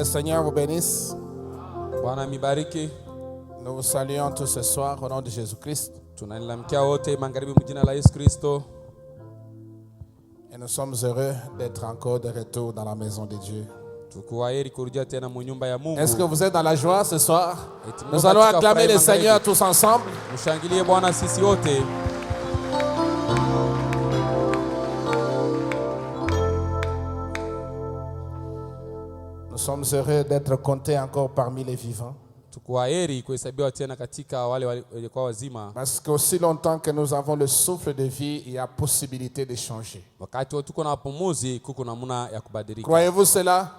le Seigneur vous bénisse. Bwana mibariki. Nous vous saluons tous ce soir au nom de Jésus-Christ. Tunanilamkia wote magharibi mjina la Yesu Kristo. Et nous sommes heureux d'être encore de retour dans la maison de Dieu. Tukuaheri kurudia tena mu nyumba ya Mungu. Est-ce que vous êtes dans la joie ce soir? Nous allons acclamer le Seigneur tous ensemble. Mshangilie Bwana sisi wote. Nous sommes heureux d'être comptés encore parmi les vivants. Tukuaheri kuhesabiwa tena katika wale waliokuwa wazima. Parce qu'aussi longtemps que nous avons le souffle de vie, il y a possibilité de changer. Wakati tuko na pumuzi kuko namna ya kubadilika. Croyez-vous cela?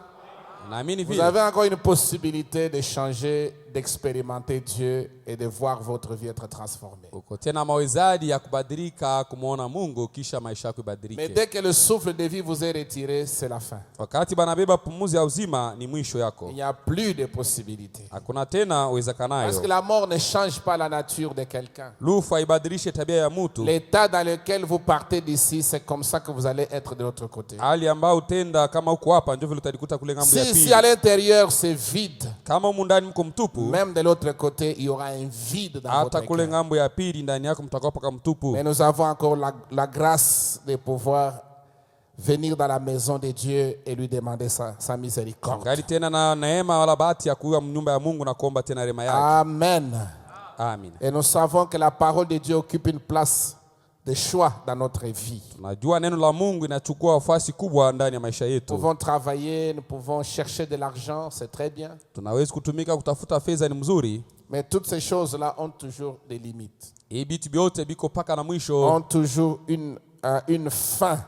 Naamini Vous vile. avez encore une possibilité de changer, d'expérimenter Dieu et de voir votre vie être transformée. Uko tena mawezadi ya kubadilika kumuona Mungu kisha maisha yako ibadilike. Mais dès que le souffle de vie vous est retiré, c'est la fin. Wakati banabeba pumuzi ya uzima ni mwisho yako. Il n'y a plus de possibilités. Hakuna tena uwezekanayo. Parce que la mort ne change pas la nature de quelqu'un. Lufa ibadilishe tabia ya mtu. L'état dans lequel vous partez d'ici, c'est comme ça que vous allez être de l'autre côté. Hali ambao utenda kama uko hapa ndio vile utajikuta kule ngambo ya pili. Si à l'intérieur c'est vide, Kama humu ndani mko mtupu, même de l'autre côté, il y aura un vide dans hata votre kule cœur. ngambo ya pili ndani yako mtakuwa paka mtupu. Mais nous avons encore la grâce de pouvoir venir dans la maison de Dieu et lui demander sa miséricorde. Ngali tena na neema wala bahati ya kuwa nyumba ya Mungu na kuomba tena rehema yake. Amen. Amen. Et nous savons que la parole de Dieu occupe une place de choix dans notre vie. Tunajua neno la Mungu inachukua nafasi kubwa ndani ya maisha Nous yetu. pouvons travailler, nous pouvons chercher de l'argent, c'est très bien. Tunaweza kutumika kutafuta fedha ni mzuri. Mais toutes ces choses-là ont toujours des limites. Hii vitu vyote biko paka na mwisho. Ont toujours une fin.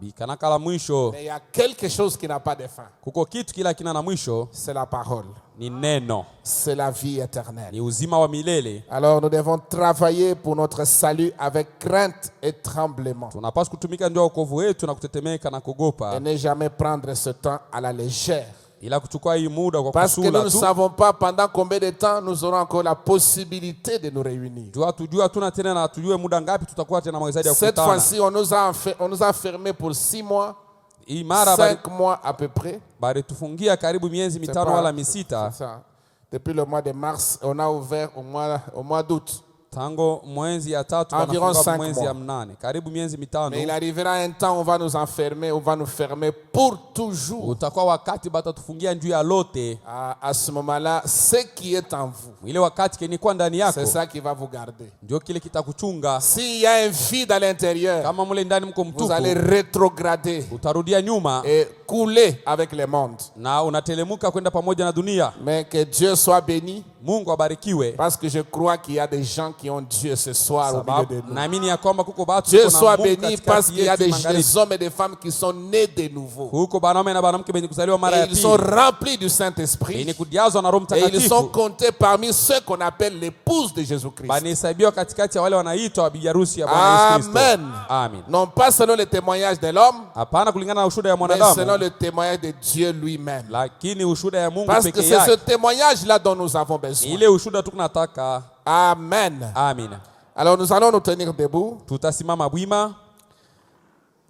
Bikanaka la mwisho. Mais il y a quelque chose qui n'a pas de fin. Kuko kitu kila kina na mwisho. C'est la parole. Ni neno. C'est la vie éternelle. Ni uzima wa milele. Alors nous devons travailler pour notre salut avec crainte et tremblement. Tunapaswa kutumika ndio wokovu wetu na kutetemeka na kuogopa. Et ne jamais prendre ce temps à la légère. Ila kuchukua hii muda kwa Parce que nous kusula ne tu. savons pas pendant combien de temps nous aurons encore la possibilité de nous réunir. Tujua tuna tena na tujue muda ngapi tutakuwa tena mwezaji ya Cette kukutana. fois-ci, on nous a fermés pour 6 mois, Hii mara 5 mois à peu près. bari tufungia karibu miezi C'est mitano pas- wala misita. c'est ça. Depuis le mois de mars, on a ouvert au mois d'août. Tango mwezi ya tatu Environ wanafunga 5 mwezi mois. ya mnane. Karibu miezi mitano. Mais il arrivera un temps où on va nous enfermer, on va nous fermer pour toujours. Utakuwa wakati batatufungia njuu ya lote. À ce moment-là, ce qui est en vous, Ile wakati kenikuwa ndani yako c'est ça qui va vous garder. ndio kile kitakuchunga. S'il y a un vide à l'intérieur, Kama mule ndani mko vous mtupu, allez rétrograder utarudia nyuma et couler avec le monde. na unatelemuka kwenda pamoja na dunia. Mais que Dieu soit béni, Mungu abarikiwe. parce que je crois qu'il y a des gens qui ont Dieu ce soir au milieu de nous. Naamini ya kwamba kuko batu Dieu kuko na soit Mungu béni katikati parce qu'il y a yetu des magharibi. hommes et des femmes qui sont nés de nouveau. Kuko banaume na banamke benye kuzaliwa mara Et ya ils sont pili. remplis du Benye Saint-Esprit. kujazwa na Roho Et ils sont Mtakatifu. comptés parmi ceux qu'on appelle l'épouse de Jésus-Christ. Banahesabiwa katikati ya wale wanaitwa bibi harusi ya Bwana Yesu Kristo. Amen. Amen. Non pas selon le témoignage de l'homme, Hapana kulingana na ushuhuda ya mais selon mwanadamu, le témoignage de Dieu lui-même. lakini ushuhuda ya Mungu Parce que peke c'est ce yake. témoignage-là dont nous avons besoin. Ile ushuhuda tunataka. Amen. Amen. Alors nous allons nous tenir debout. Tutasimama bwima.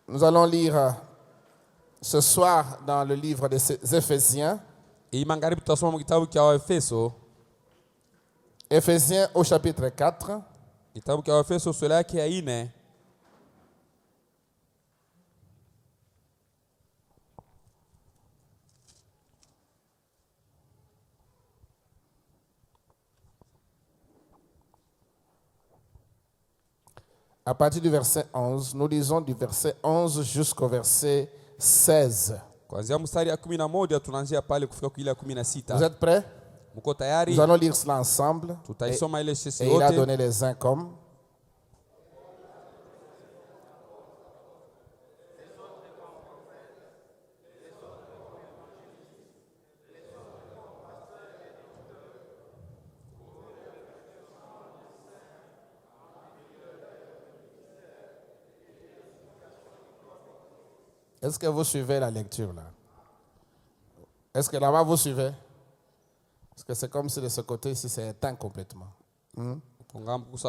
Nous allons lire ce soir dans le livre des Éphésiens. Hii magharibi tutasoma mu kitabu cha Waefeso. Éphésiens au chapitre 4. Kitabu cha Waefeso sura yake ya 4. À partir du verset 11, nous lisons du verset 11 jusqu'au verset 16. Kuanzia mstari ya 11 tunaanzia pale kufika kwa ile ya Vous 16. êtes prêts? Mko tayari? Nous allons lire cela ensemble. Et, Tutaisoma ile sisi et il a yote. donné les uns comme. Est-ce que vous suivez la lecture là? Est-ce que là-bas vous suivez? Parce que c'est comme si de ce côté ici c'est éteint complètement. Nous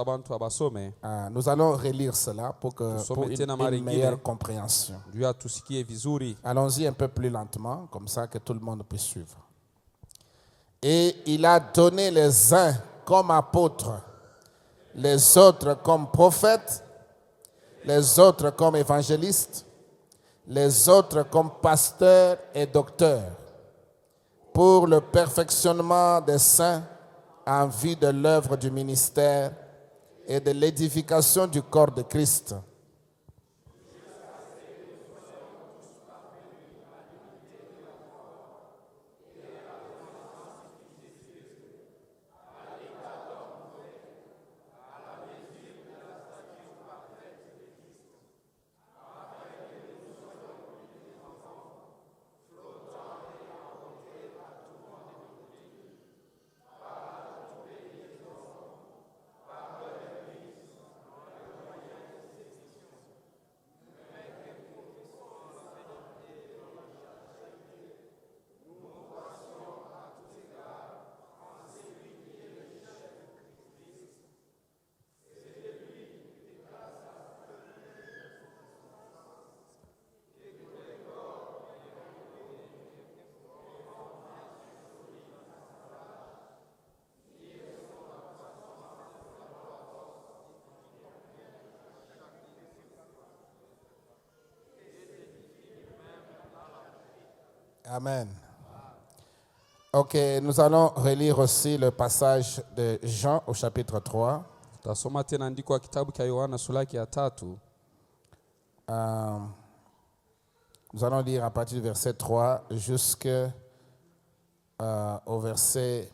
allons relire cela pour une meilleure compréhension. Allons-y un peu plus lentement, comme ça que tout le monde puisse suivre. Et il a donné les uns comme apôtres, les autres comme prophètes, les autres comme évangélistes, les autres comme pasteurs et docteurs, pour le perfectionnement des saints en vue de l'œuvre du ministère et de l'édification du corps de Christ. Amen. Ok, nous allons relire aussi le passage de Jean au chapitre 3. Tutasoma tena andiko la kitabu cha Yohana sura yake ya 3. Nous allons lire à partir du verset 3 jusqu'au verset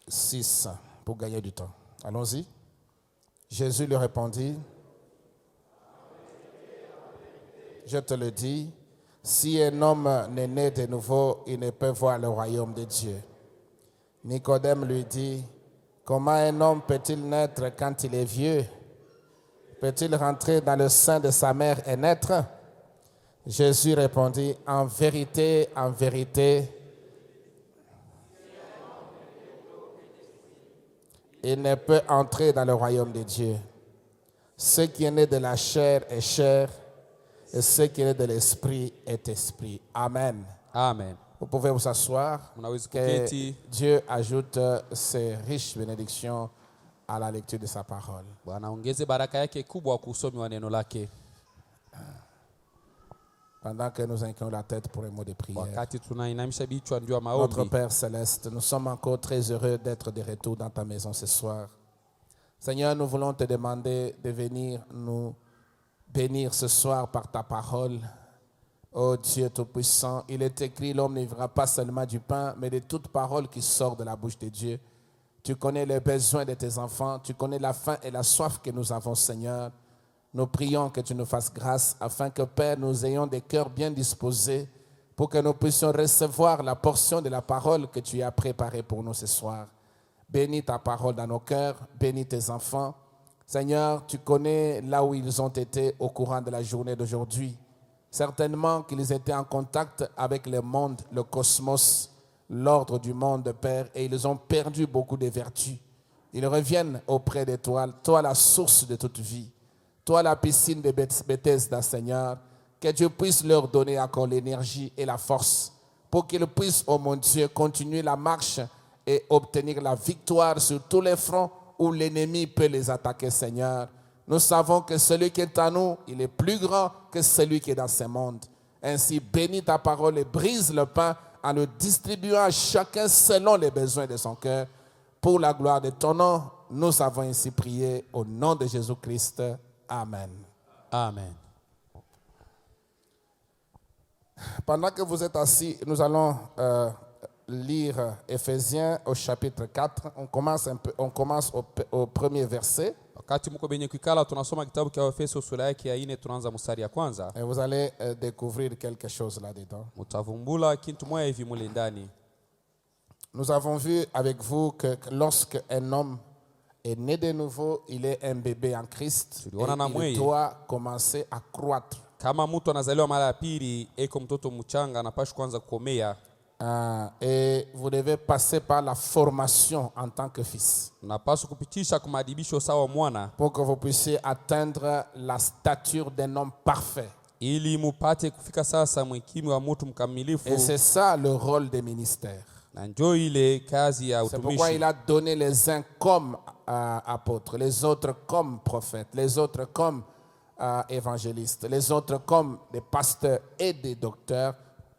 6 pour gagner du temps. Allons-y. Jésus lui répondit, je te le dis, si un homme n'est né de nouveau, il ne peut voir le royaume de Dieu. Nicodème lui dit, comment un homme peut-il naître quand il est vieux? Peut-il rentrer dans le sein de sa mère et naître? Jésus répondit, en vérité, il ne peut entrer dans le royaume de Dieu. Ce qui est né de la chair est chair, et ce qui est né de l'esprit est esprit. Amen. Amen. Vous pouvez vous asseoir. Mnaweza Que kuketi. Dieu ajoute ses riches bénédictions à la lecture de sa parole. Bwana ongeze baraka yake kubwa kwa usomi wa neno lake. Pendant que nous inclinons la tête pour un mot de prière. Wakati tunainamisha vichwa ndio Notre maombi. Père Céleste, nous sommes encore très heureux d'être de retour dans ta maison ce soir. Seigneur, nous voulons te demander de venir nous bénir ce soir par ta parole. Ô Dieu Tout-Puissant, il est écrit, l'homme ne vivra pas seulement du pain, mais de toute parole qui sort de la bouche de Dieu. Tu connais les besoins de tes enfants, tu connais la faim et la soif que nous avons, Seigneur. Nous prions que tu nous fasses grâce afin que, Père, nous ayons des cœurs bien disposés pour que nous puissions recevoir la portion de la parole que tu as préparée pour nous ce soir. Bénis ta parole dans nos cœurs, bénis tes enfants. Seigneur, tu connais là où ils ont été au courant de la journée d'aujourd'hui. Certainement qu'ils étaient en contact avec le monde, le cosmos, l'ordre du monde, Père, et ils ont perdu beaucoup de vertus. Ils reviennent auprès de toi, toi la source de toute vie, toi la piscine de Bethesda, Seigneur, que Dieu puisse leur donner encore l'énergie et la force pour qu'ils puissent, oh mon Dieu, continuer la marche et obtenir la victoire sur tous les fronts où l'ennemi peut les attaquer, Seigneur. Nous savons que celui qui est en nous, il est plus grand que celui qui est dans ce monde. Ainsi, bénis ta parole et brise le pain en le distribuant à chacun selon les besoins de son cœur. Pour la gloire de ton nom, nous avons ainsi prié au nom de Jésus-Christ. Amen. Amen. Pendant que vous êtes assis, nous allons lire Éphésiens au chapitre 4. On commence au premier verset. Wakati mko benye kuikala tunasoma kitabu cha Efeso sura yake ya 4 tunaanza mstari ya kwanza. Et vous allez découvrir quelque chose là-dedans. Mtavumbula kitu moja hivi mule ndani. Nous avons vu avec vous que lorsque un homme est né de nouveau, il est un bébé en Christ et il doit commencer à croître. Kama mtu anazaliwa mara ya pili, eko mtoto mchanga anapaswa kuanza kukomea. Et vous devez passer par la formation en tant que fils. Unapaswa kupitisha kumadibisho sawa mwana pour que vous puissiez atteindre la stature d'un homme parfait. ili mupate kufika sasa mwekimi wa mtu mkamilifu. Et c'est ça le rôle des ministères. Na njoo ile kazi ya C'est pourquoi il utumishi. a donné les uns comme apôtres, les autres comme prophètes, les autres comme évangélistes, les autres comme des pasteurs et des docteurs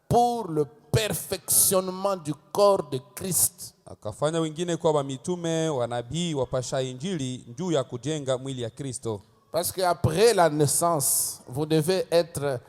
pour le perfectionnement du corps de Christ. Akafanya wengine kwa mitume, wanabii, wapasha injili juu ya kujenga mwili ya Kristo. Parce qu'après la naissance, vous devez être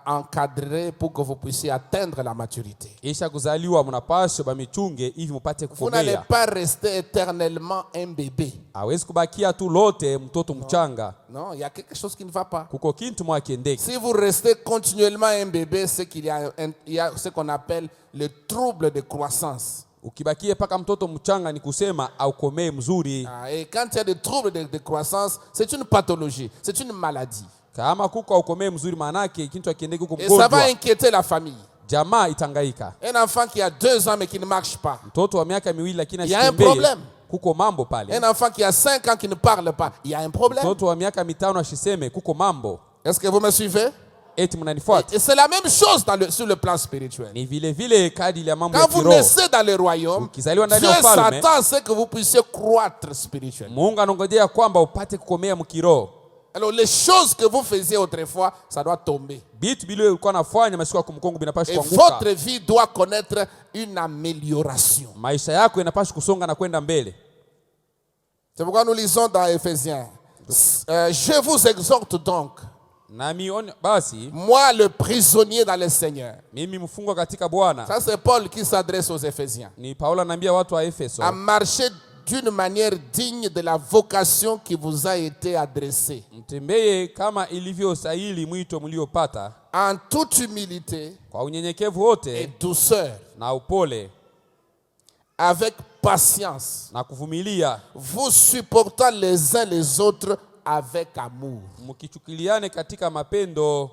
encadré pour que vous puissiez atteindre la maturité. Isha kuzaliwa mnapaswa bamichunge ili mpate Vous n'allez kukomea. pas rester éternellement un bébé. Hawezi kubakia tu lote mtoto mchanga. Non, il y a quelque chose qui ne va pas. Kuko kintu mwakiendeki. Si vous restez continuellement un bébé, c'est qu'il y a ce qu'on appelle le trouble de croissance. Ukibakie paka mtoto mchanga ni kusema aukomee mzuri. Et quand il y a des troubles de croissance, c'est une pathologie, c'est une maladie. Kama kuko aukomee mzuri manake kintu akiendeki huko Et ça va mgonjwa. inquiéter la famille. Jamaa itangaika. Un enfant qui a 2 ans mais qui ne marche pas. Mtoto wa miaka miwili lakini Il y a un asitembee. problème. Kuko mambo pale. Un enfant qui a 5 ans qui ne parle pas. Il y a un problème. Mtoto wa miaka mitano ashiseme kuko mambo. Est-ce que vous me suivez? Eti mnanifuata. Et c'est la même chose sur le plan spirituel. Ni vile vile kadiri ya mambo ya Quand vous kiroho. naissez dans le royaume, Ukizaliwa ndani Dieu ya ufalme, s'attend à ce que vous puissiez croître spirituellement. Mungu anangojea kwamba upate kukomea mkiroho. Alors les choses que vous faisiez autrefois, ça doit tomber. Bitu bile ulikuwa nafanya masiku ya kumkongo binapaswa Et kuanguka. votre vie doit connaître une amélioration. Maisha yako yanapaswa kusonga na kwenda mbele. C'est pourquoi nous lisons dans Éphésiens. Je vous exhorte donc, Nami basi moi le prisonnier dans le Seigneur. mimi mfungwa katika Bwana. Ça c'est Paul qui s'adresse aux Éphésiens. Ni Paulo anaambia watu wa Efeso. À marcher d'une manière digne de la vocation qui vous a été adressée. Mtembee kama ilivyo stahili mwito mliopata. En toute humilité Kwa unyenyekevu et wote douceur, na upole avec patience, na kuvumilia. vous supportant les uns les autres avec amour. Mkichukiliane katika mapendo.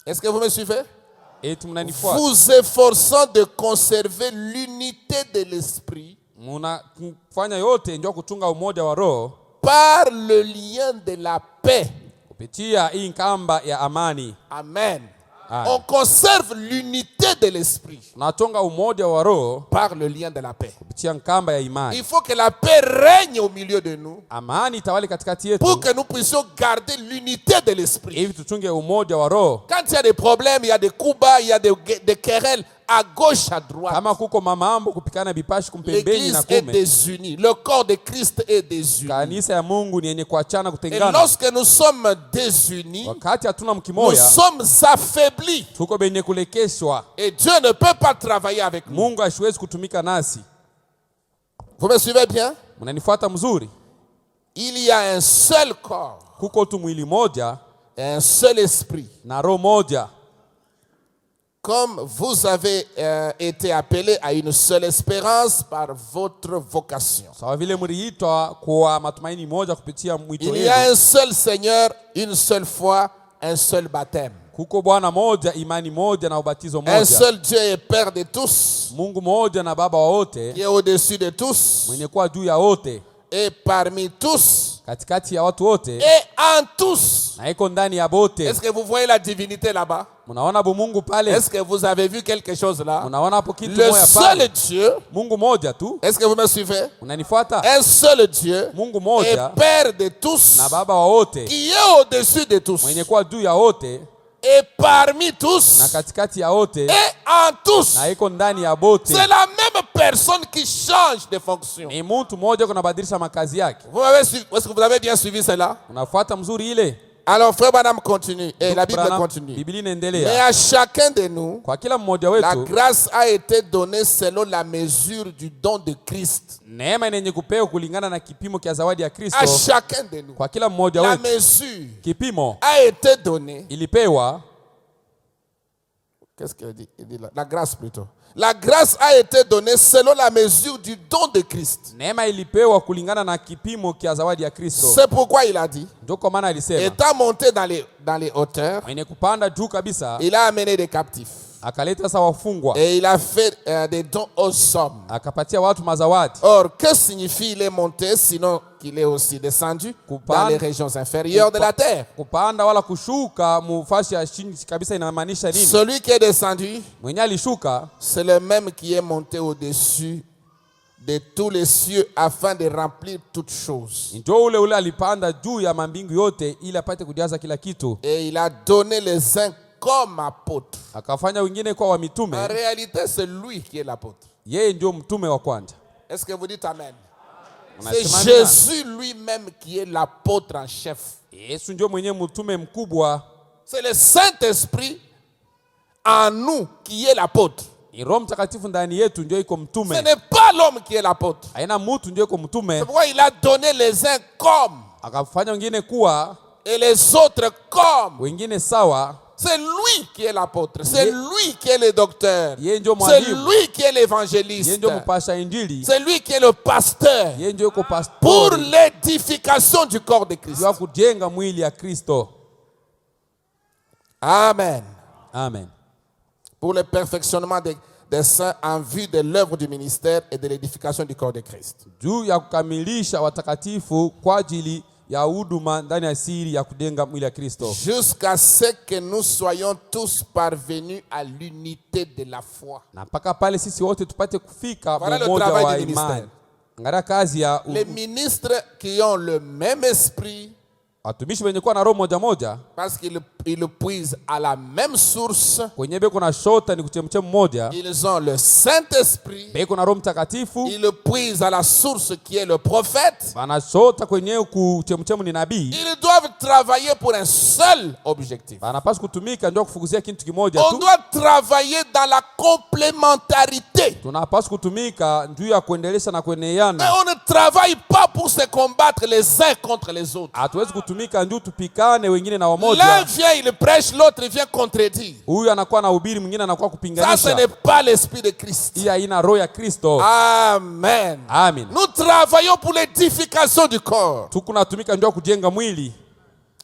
Est-ce que vous me suivez? Eti mnanifuata. Vous efforçant de conserver l'unité de l'esprit Mnafanya yote ndio kuchunga umoja wa roho par le lien de la paix. kupitia hii kamba ya amani. Amen. Amen. On conserve l'unité de l'esprit Tunachunga umoja wa roho par le lien de la paix. kupitia kamba ya imani. Il faut que la paix règne au milieu de nous Amani itawale katikati pour yetu que nous puissions garder l'unité de l'esprit. ili tuchunge umoja wa roho. Quand il y a des problèmes, il y a des coups bas, il y a des querelles à gauche, à droite. Kama kuko mamambo kupikana bipashi kumpembeni L'Église na est kume. désunie. Le corps de Christ est désuni. Kanisa ya Mungu ni yenye kuachana Et kutengana. lorsque nous sommes désunis, Wakati hatuna nous mkimoya, sommes affaiblis. tuko benye kulekeshwa. Et Dieu ne peut pas travailler avec nous. Mungu hasiwezi kutumika nasi. Vous me suivez bien? Mnanifuata mzuri? Il y a un seul corps Kuko tu mwili moja et un seul esprit. na roho moja. Comme vous avez été appelés à une seule espérance par votre vocation. Sawa vile mliitwa kwa matumaini moja kupitia mwito Il y a wenu. un seul Seigneur, une seule foi, un seul baptême. Kuko Bwana moja, imani moja na ubatizo Un moja. seul Dieu et Père de tous, Mungu moja na baba wa wote, qui est au-dessus de tous, mwenye kuwa juu ya wote, et parmi tous, katikati ya watu wote, et en tous. na iko ndani ya bote. Est-ce que vous voyez la divinité là-bas? Munaona bu Mungu pale? Est-ce que vous avez vu quelque chose là? Munaona hapo kitu Le moja seul pale? Dieu, Mungu moja tu. est-ce que vous me suivez? Unanifuata? Un seul Dieu, Mungu et moja Père de tous, na baba wa wote, qui est au-dessus de tous, mwenye kuwa juu ya wote et parmi na tous, katikati ya wote et en tous. na iko ndani ya bote. C'est la même personne qui change de fonction. Ni mtu mmoja kunabadilisha makazi yake. Est-ce que vous avez bien suivi cela? Unafuata mzuri ile? Alors, Frère Branham continue, et la Bible Branham, continue. Biblia Mais inaendelea. à chacun de nous, Kwa kila mmoja la wetu grâce a été donnée selon la mesure du don de Christ. neema yenye kupewa kulingana na kipimo cha zawadi ya À Kristo. chacun de nous, Kwa kila mmoja la wetu mesure kipimo a été donnée. ilipewa. Qu'est-ce qu'il dit? Il dit là. La grâce plutôt. La grâce a été donnée selon la mesure du don de Christ. Neema ilipewa kulingana na kipimo cha zawadi ya Kristo. C'est pourquoi il a dit, Ndio kwa maana alisema étant monté dans les hauteurs, mwenye kupanda juu kabisa il a amené des captifs. akaleta sasa wafungwa, et il a fait des dons aux hommes. akapatia watu mazawadi. Or, que signifie il est monté, sinon qu'il est aussi descendu dans les régions inférieures de la terre? Kupanda wala kushuka mufasi ya chini kabisa inamaanisha nini? Celui qui est descendu, Mwenye alishuka c'est le même qui est monté au-dessus de tous les cieux afin de remplir toutes choses. ndio ule alipanda juu ya mambingu yote ili apate kujaza kila kitu. Et il a donné les uns comme apôtres. Akafanya wengine kwa wa En mitume. réalité, c'est lui qui est l'apôtre. Yeye ndio mtume wa kwanza. Est-ce que vous dites amen? Unasema C'est amina? Jésus lui-même qui est l'apôtre en chef. Yesu ndio mwenye mtume mkubwa. C'est le Saint-Esprit en nous qui est l'apôtre. Roho Mtakatifu ndani yetu ndio iko Ce mtume. n'est pas l'homme qui est l'apôtre. Haina mtu ndio iko mtume. C'est pourquoi il a donné les uns comme Akafanya wengine kuwa, et les autres comme. wengine sawa. C'est lui qui est l'apôtre. C'est lui qui est le docteur. Yeye ndio C'est mwalimu. lui qui est Yeye l'évangéliste. ndio mpasha injili. C'est lui qui est le pasteur Yeye ndio iko pour pastori l'édification du corps de Christ. wa kujenga mwili ya Kristo. Amen. Amen. Pour le perfectionnement des saints en vue de l'œuvre du ministère et de l'édification du corps de Christ. Juu ya kukamilisha watakatifu kwa ajili ya huduma ndani ya siri ya kujenga mwili ya Kristo. Jusqu'à ce que nous soyons tous parvenus à l'unité de la foi. Na mpaka pale sisi wote tupate kufika Voilà le mmoja travail wa du imani. ministère. Ngara kazi ya Les ministres qui ont le même esprit, watumishi wenye kuwa na roho moja moja, parce qu'ils puisent à la même source, kwenye beko na shota ni kuchemche mmoja, ils ont le Saint-Esprit, beko na roho mtakatifu, ils puisent à la source qui est le prophète. banashota kwenye kuchemchemu ni nabii. Ils doivent travailler pour un seul objectif. Banapaswa kutumika ndio kufukuzia kitu kimoja On tu. doit travailler dans la complémentarité. Tunapaswa kutumika juu ya kuendelesha na Mais kueneana. on ne travaille pas pour se combattre les uns contre les autres. Hatuwezi kutumika juu tupikane wengine na L'un wamoja. vient, il prêche, l'autre vient contredire. Huyu anakuwa na ubiri, mwingine anakuwa Ça, ce kupinganisha. n'est pas l'esprit de Christ. Hii haina roho ya Kristo. Amen. Amen. Nous travaillons pour l'édification du corps. Tukunatumika ndio kujenga mwili.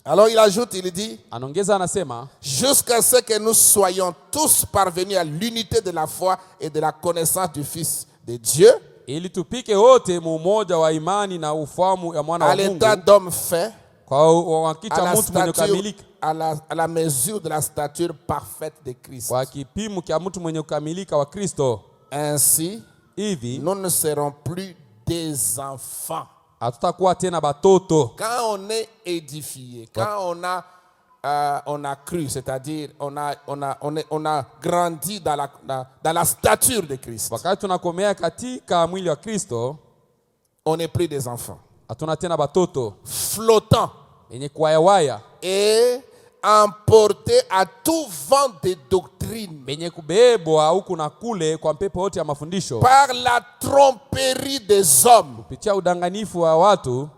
Alors il ajoute, il dit, Anaongeza anasema, jusqu'à ce que nous soyons tous parvenus à l'unité de la foi et de la connaissance du Fils de Dieu, ili tupike wote mumoja wa imani na ufahamu ya mwana à wa l'état Mungu, d'homme fait, kwa à kicha la mtu mwenye stature, kukamilika, à la mesure de la stature parfaite de Christ. kwa kipimo kia mtu mwenye kukamilika wa Kristo. Ainsi, Hivi nous ne serons plus des enfants. hatutakuwa tena batoto. Quand on est édifié, quand on a cru, c'est-à-dire on a grandi dans la stature de Christ, Wakati tunakomea katika mwili wa Kristo, on n'est plus des enfants. hatuna tena batoto Flottant yenye kuwayawaya, et emportés à tout vent de doctrine benye kubebwa huku na kule kwa mpepo yote ya mafundisho, par la tromperie des hommes, kupitia udanganifu wa watu,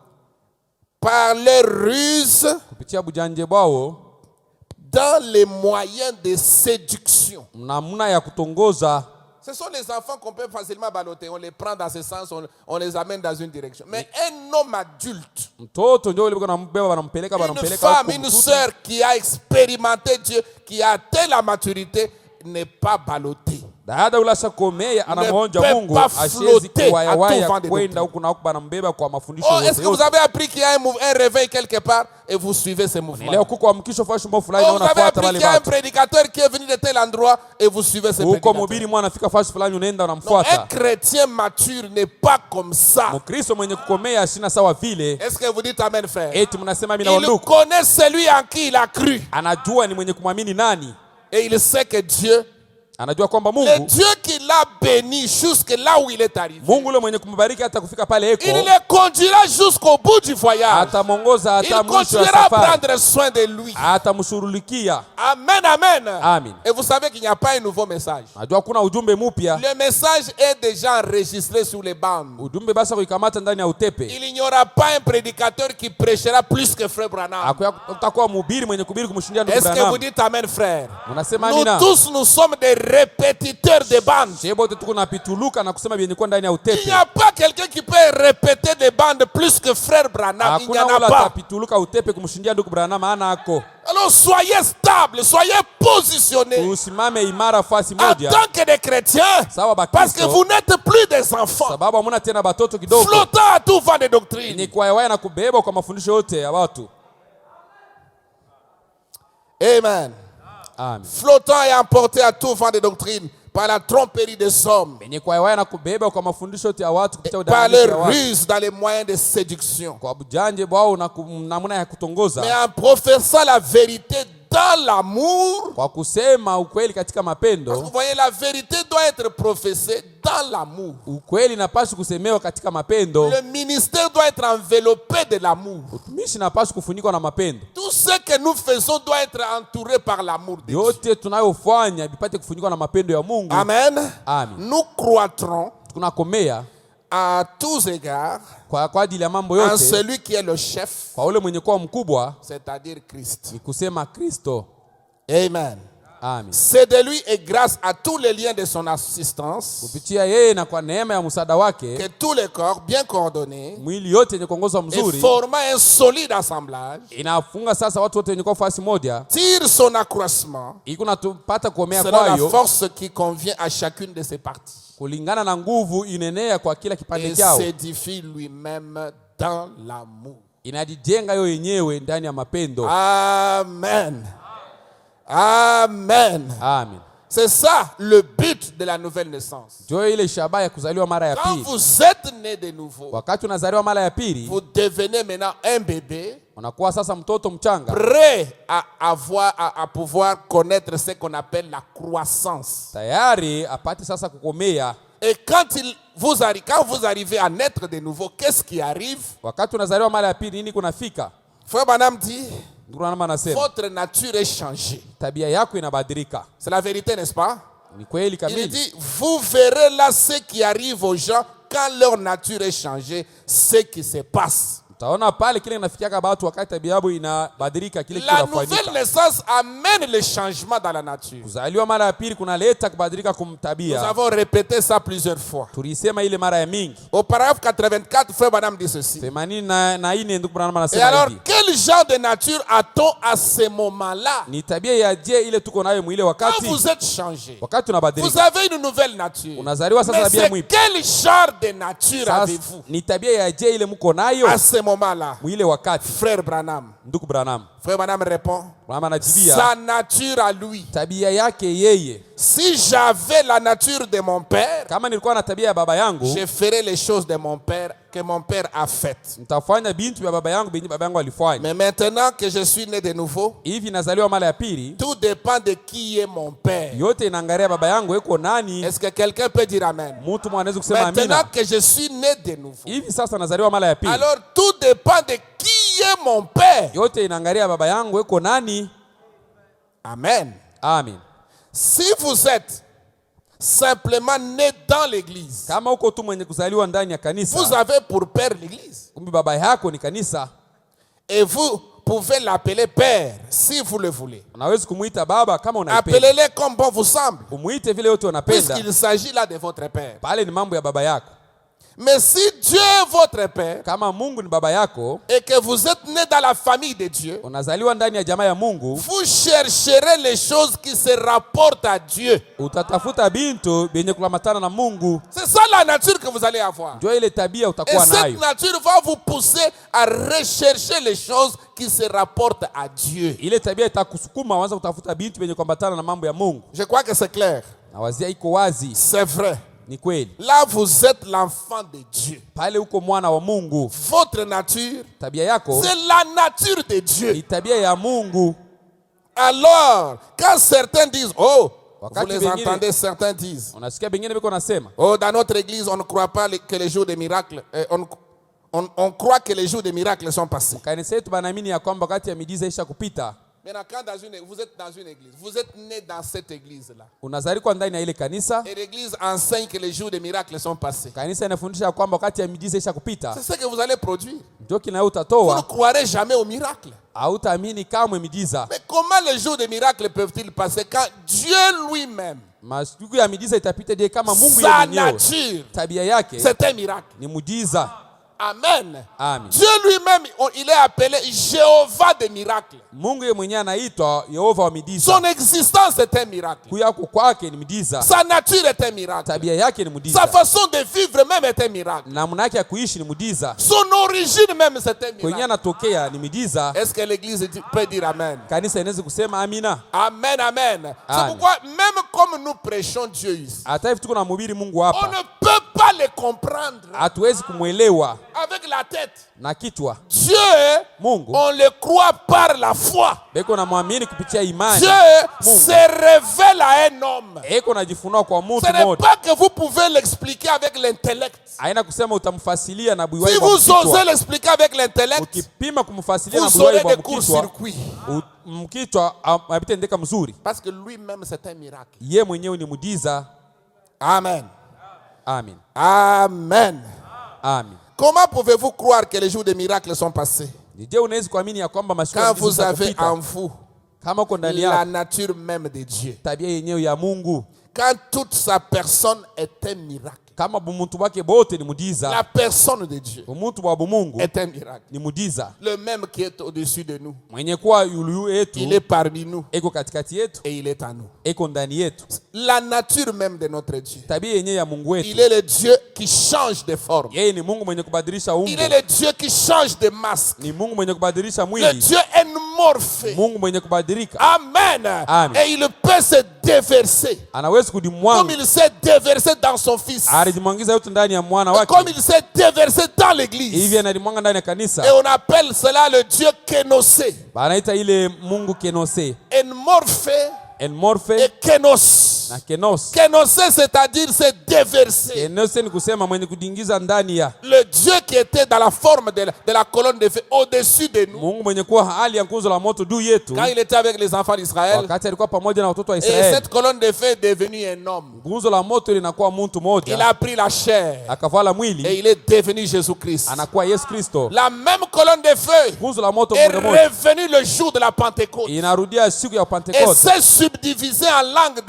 par les ruses, kupitia bujanje bwao, dans les moyens de séduction. namna ya kutongoza. Ce sont les enfants qu'on peut facilement balloter. On les prend dans ce sens, on les amène dans une direction. Mais un homme adulte, Mtoto ndio ile wanambeba wanampeleka une wanampeleka femme, huko une mtutu. sœur qui a expérimenté Dieu, qui a atteint la maturité, n'est pas ballottée. Dada ulasha komea anamuonja peut Mungu, pas ashezi flotter kuwayawaya à tout vent de kwenda doctrine. huku na huku banambeba kwa mafundisho Oh, yote est-ce que vous yote. avez appris qu'il y a un réveil quelque part et vous suivez ce Leo mouvement? kuko amkisho fashi mbo fulani Oh, na vous avez unafuata appris wale qu'il y a un watu. prédicateur qui est venu de tel endroit et vous suivez ce Huko prédicateur. mhubiri mwana afika fashi fulani unaenda Non, un unamfuata. chrétien mature n'est pas comme ça. Mkristo mwenye kukomea shina sawa vile. Est-ce que vous dites amen, frère? Eti mnasema mimi na Il wanduku. connaît celui en qui il a cru. Anajua ni mwenye kumwamini nani. Et il sait que Dieu, Anajua kwamba le Mungu, Dieu qui l'a béni jusque là où il est arrivé, Mungu yule mwenye kumbariki hata kufika pale il eko, le conduira jusqu'au bout du voyage. atamongoza Il hata mwisho wa continuera à safari. prendre soin de lui. Atamshughulikia. Amen, amen. Amen. Et vous savez qu'il n'y a pas un nouveau message. Najua kuna ujumbe mpya. Le message est déjà enregistré sur les bandes. Ujumbe basa kuikamata ndani ya utepe. Il n'y aura pas un prédicateur qui prêchera plus que Frère Branham. Hakutakuwa mhubiri mwenye kuhubiri kumshindia ndugu Est-ce que vous Branham. dites amen, frère? Unasema Nous amina. tous, nous sommes des répétiteurs de bandes. Shebo tuko na pituluka na kusema vyenye kwa ndani ya Il utepe. n'y a pas quelqu'un qui peut répéter des bandes débande plus que frère Branham. Il n'y en Hakuna a ula pas. tapituluka utepe kumshindia ndugu Branham, hana ako. Alors soyez stable, soyez positionnés Usimame imara fasi en moja tant que des chrétiens. sawa Parce que Bakristo, vous n'êtes plus des enfants sababu hamuna tena batoto kidogo, flottant à tout vent de doctrine. ni kuwayawaya na kubeba kwa mafundisho yote ya watu. Amen. Amen. Flottant et emporté à tout vent de doctrine par la tromperie des hommes, Ni kuwayawaya na kubeba kwa mafundisho yote ya watu kupitia par udanganyifu ya leur watu, ruse dans les moyens de séduction. kwa bujanje bwao na namna ya Mais kutongoza, en professant la vérité dans l'amour, kwa kusema ukweli katika vous mapendo. voyez, la vérité doit être professée dans l'amour. Ukweli napaswa kusemewa katika mapendo. Le ministère doit être enveloppé de l'amour. Utumishi napaswa kufunikwa na mapendo. Tout ce que nous faisons doit être entouré par l'amour de Dieu. Yote tunayofanya vipate kufunikwa na mapendo ya Mungu. Amen. Amen. Nous croîtrons Tunakomea à tous égards kwa ajili ya mambo en yote celui qui est le chef, kwa ule mwenye kuwa mkubwa, c'est-à-dire Christ. ni kusema Kristo. Amen. Amen. C'est de lui et grâce à tous les liens de son assistance Kupitia yeye na kwa neema ya msaada que wake, tous les corps bien coordonnés mwili yote yenye kuongozwa et mzuri formant un solide assemblage inafunga sasa watu wote wenye kuwa fasi moja, tire son accroissement iko natupata kuomea selon la kwayo force qui convient à chacune de ses parties kulingana na nguvu inenea kwa kila kipande et chao, s'édifie lui-même dans l'amour. inajijenga yo yenyewe ndani ya mapendo. Amen. Amen. Amen. C'est ça le but de la nouvelle naissance. Ndio ile shabaha ya kuzaliwa mara ya Quand pili. vous êtes né de nouveau, Wakati unazaliwa mara ya pili, vous devenez maintenant un bébé unakuwa sasa mtoto mchanga, prêt à pouvoir connaître ce qu'on appelle la croissance. tayari apate sasa kukomea. Et quand vous arrivez à naître de nouveau, qu'est-ce qui arrive? Wakati unazaliwa mara ya pili, nini kunafika? Frère Branham dit, Ndugu Branham anasema votre nature est changée. tabia yako inabadilika. C'est la vérité, n'est-ce pas? Ni kweli Il kamili. dit, vous verrez là ce qui arrive aux gens quand leur nature est changée, ce qui se passe. Utaona pale kile kinafikiaka watu wakati tabia yao inabadilika, kile La nouvelle kinafanyika. naissance amène le changement dans la nature. Kuzaliwa mara ya pili kunaleta kubadilika Nous kumtabia. avons répété ça plusieurs fois. Tulisema ile mara ya mingi. Au paragraphe 84, Frère Branham dit ceci. 84 ndugu Branham Et anasema alors, hivi. quel genre de nature a-t-on à ce moment-là? Ni tabia ya je ile tuko nayo mwile Quand wakati vous êtes changé, wakati vous unabadilika. avez une nouvelle nature. Unazaliwa sasa Mais tabia c'est mwipi. quel genre de nature Sasa avez-vous ni tabia ya je ile mko nayo à ce moment-là? mwile wakati. Frère Branham. Ndugu Branham, Frère Branham répond. Branham anajibia Sa nature à lui. tabia yake yeye. Si j'avais la nature de mon père, Kama nilikuwa na tabia ya baba yangu, je ferais les choses de mon père que mon père a faites. nitafanya bintu vya baba yangu benye baba yangu alifanya. Mais maintenant que je suis né de nouveau, Hivi nazaliwa mara ya pili, tout dépend de qui est mon père. yote inaangalia baba yangu yuko nani. Est-ce que quelqu'un peut dire amen? Mtu mwanaweza kusema Maintenant amina. que je suis né de nouveau, Hivi sasa nazaliwa mara ya pili, alors tout dépend de qui est mon père. yote inaangalia baba yangu yuko nani. Amen. Amen. Si vous êtes simplement né dans l'église, Kama uko tu mwenye kuzaliwa ndani ya vous kanisa, avez pour père l'église. kumbe baba yako ni kanisa, Et vous pouvez l'appeler père si vous le voulez. unaweza kumuita baba kama unaipenda. Appelez-le comme bon vous semble, Umuite vile yote unapenda, puisqu'il s'agit là de votre père. pale ni mambo ya baba yako. Mais si Dieu est votre père Kama Mungu ni baba yako, et que vous êtes né dans la famille de Dieu, unazaliwa ndani ya jamaa ya Mungu, vous chercherez les choses qui se rapportent à Dieu. utatafuta bintu benye kulamatana na Mungu. C'est ça la nature que vous allez avoir. Ndio ile tabia Et utakuwa cette nayo. nature va vous pousser à rechercher les choses qui se rapportent à Dieu. Ile tabia itakusukuma waanza kutafuta bintu benye kuambatana na mambo ya Mungu. Je crois que c'est clair. Na wazia iko wazi, C'est vrai. ni kweli. Là, vous êtes l'enfant de Dieu. Pale uko mwana wa Mungu, Votre nature, tabia yako c'est la nature de Dieu. ni tabia ya Mungu. Alors, quand certains disent, oh, vous Wakati les wengine- entendez, certains disent, Unasikia bengine biko nasema, oh, dans notre église, on ne croit pas que les jours des miracles, on croit que les jours des miracles sont passés. kanisa yetu banaamini ya kwamba wakati ya miujiza isha kupita. Maintenant, quand vous êtes dans une église, vous êtes né dans cette église-là. Unazalikwa ndani ya ile kanisa, Et l'église enseigne que les jours des miracles sont passés. kanisa inafundisha ya kwamba wakati ya miujiza isha kupita, C'est ce que vous allez produire. ndio kinayo Vous ne utatoa. croirez jamais aux miracles. Hautaamini kamwe miujiza. Mais comment les jours des miracles peuvent-ils passer quand Dieu lui-même, Masiku ya miujiza itapita je kama Mungu yeye sa mwenyewe nature, tabia yake c'est un miracle. ni muujiza. Amen. Amen. Dieu lui-même, il est appelé Jéhovah des miracles. Mungu yeye mwenyewe anaitwa Yehova wa miujiza. Son existence est un miracle. Kuyako kwake ni miujiza. Sa nature est un miracle. Tabia yake ni Sa miujiza. façon de vivre même est un miracle. Namna yake ya kuishi ni miujiza. Son origine même c'est un Kwenye miracle. anatokea ni miujiza. Est-ce que l'église peut dire amen? Kanisa inaweza kusema amina. Amen, amen. C'est Amen. pourquoi même comme nous prêchons Dieu ici, Hata hivi tuko na mhubiri Mungu on hapa. ne peut pas le comprendre Hatuwezi kumwelewa avec la tête. na kichwa. Dieu, Mungu on le croit par la foi. beko na mwamini kupitia imani. Dieu Mungu se révèle à un homme. eko najifunua kwa mtu Ce n'est mmoja. pas que vous pouvez l'expliquer avec l'intellect. Haina kusema utamfasilia na Si buiwai kwa vous osez kichwa. l'expliquer avec l'intellect, Ukipima kumfasilia na vous buiwai aurez kwa des kichwa, courts-circuits. mkichwa habitendeka mzuri. Parce que lui-même, c'est un miracle. Ye mwenyewe ni mujiza. Amen. Amen. Amen. Amen. Comment pouvez-vous croire que les jours des miracles sont passés Je unaweza kuamini ya kwamba masiku ya quand miujiza vous avez zitapita en vous kama uko ndani la yako nature même de Dieu? tabia yenyewe ya Mungu, Quand toute sa personne est un miracle. kama bumuntu wake bote ni mujiza. La personne de Dieu Bumuntu wa Mungu est un miracle. ni mujiza. Le même qui est au-dessus de nous. Mwenye kuwa yulu yetu Il est parmi nous eko katikati yetu, et il est en nous. eko ndani yetu. La nature même de notre Dieu. Tabia yenyewe ya Mungu Il wetu, est le Dieu qui change de forme. yeye ni Mungu mwenye kubadilisha umbo. Il est le Dieu qui change de masque. Ni Mungu mwenye kubadilisha Le mwili. Dieu enmorphé. Mungu mwenye kubadilika. Amen. Amen. Et il peut se déverser. Anaweza Comme kudimwanga, il s'est déversé dans son fils. alijimwangiza yote ndani ya mwana Comme wake. il s'est déversé dans l'église. Hivi analimwanga ndani ya Et kanisa. on appelle cela le Dieu kénossé. Banaita ile Mungu kenose. Enmorphé Enmorphe et kénos. na kenos. Kénossé, c'est-à-dire se déverser. Kenose ni kusema mwenye kudingiza ndani ya Le Dieu qui était dans la forme de la colonne de feu au-dessus de nous. Mungu mwenye kuwa hali ya nguzo la moto juu yetu Quand il était avec les enfants d'Israël. wakati alikuwa pamoja na watoto wa Et Israeli. cette colonne de feu est devenue un homme. Nguzo la moto linakuwa mtu Il mmoja, a pris la chair. akavala Et mwili, il est devenu Jésus-Christ. anakuwa Yesu Kristo. La même colonne de feu Nguzo la moto est mmoja mmoja revenue le jour de la Pentecôte. inarudia siku ya Et Pentekoste, s'est subdivisée en langue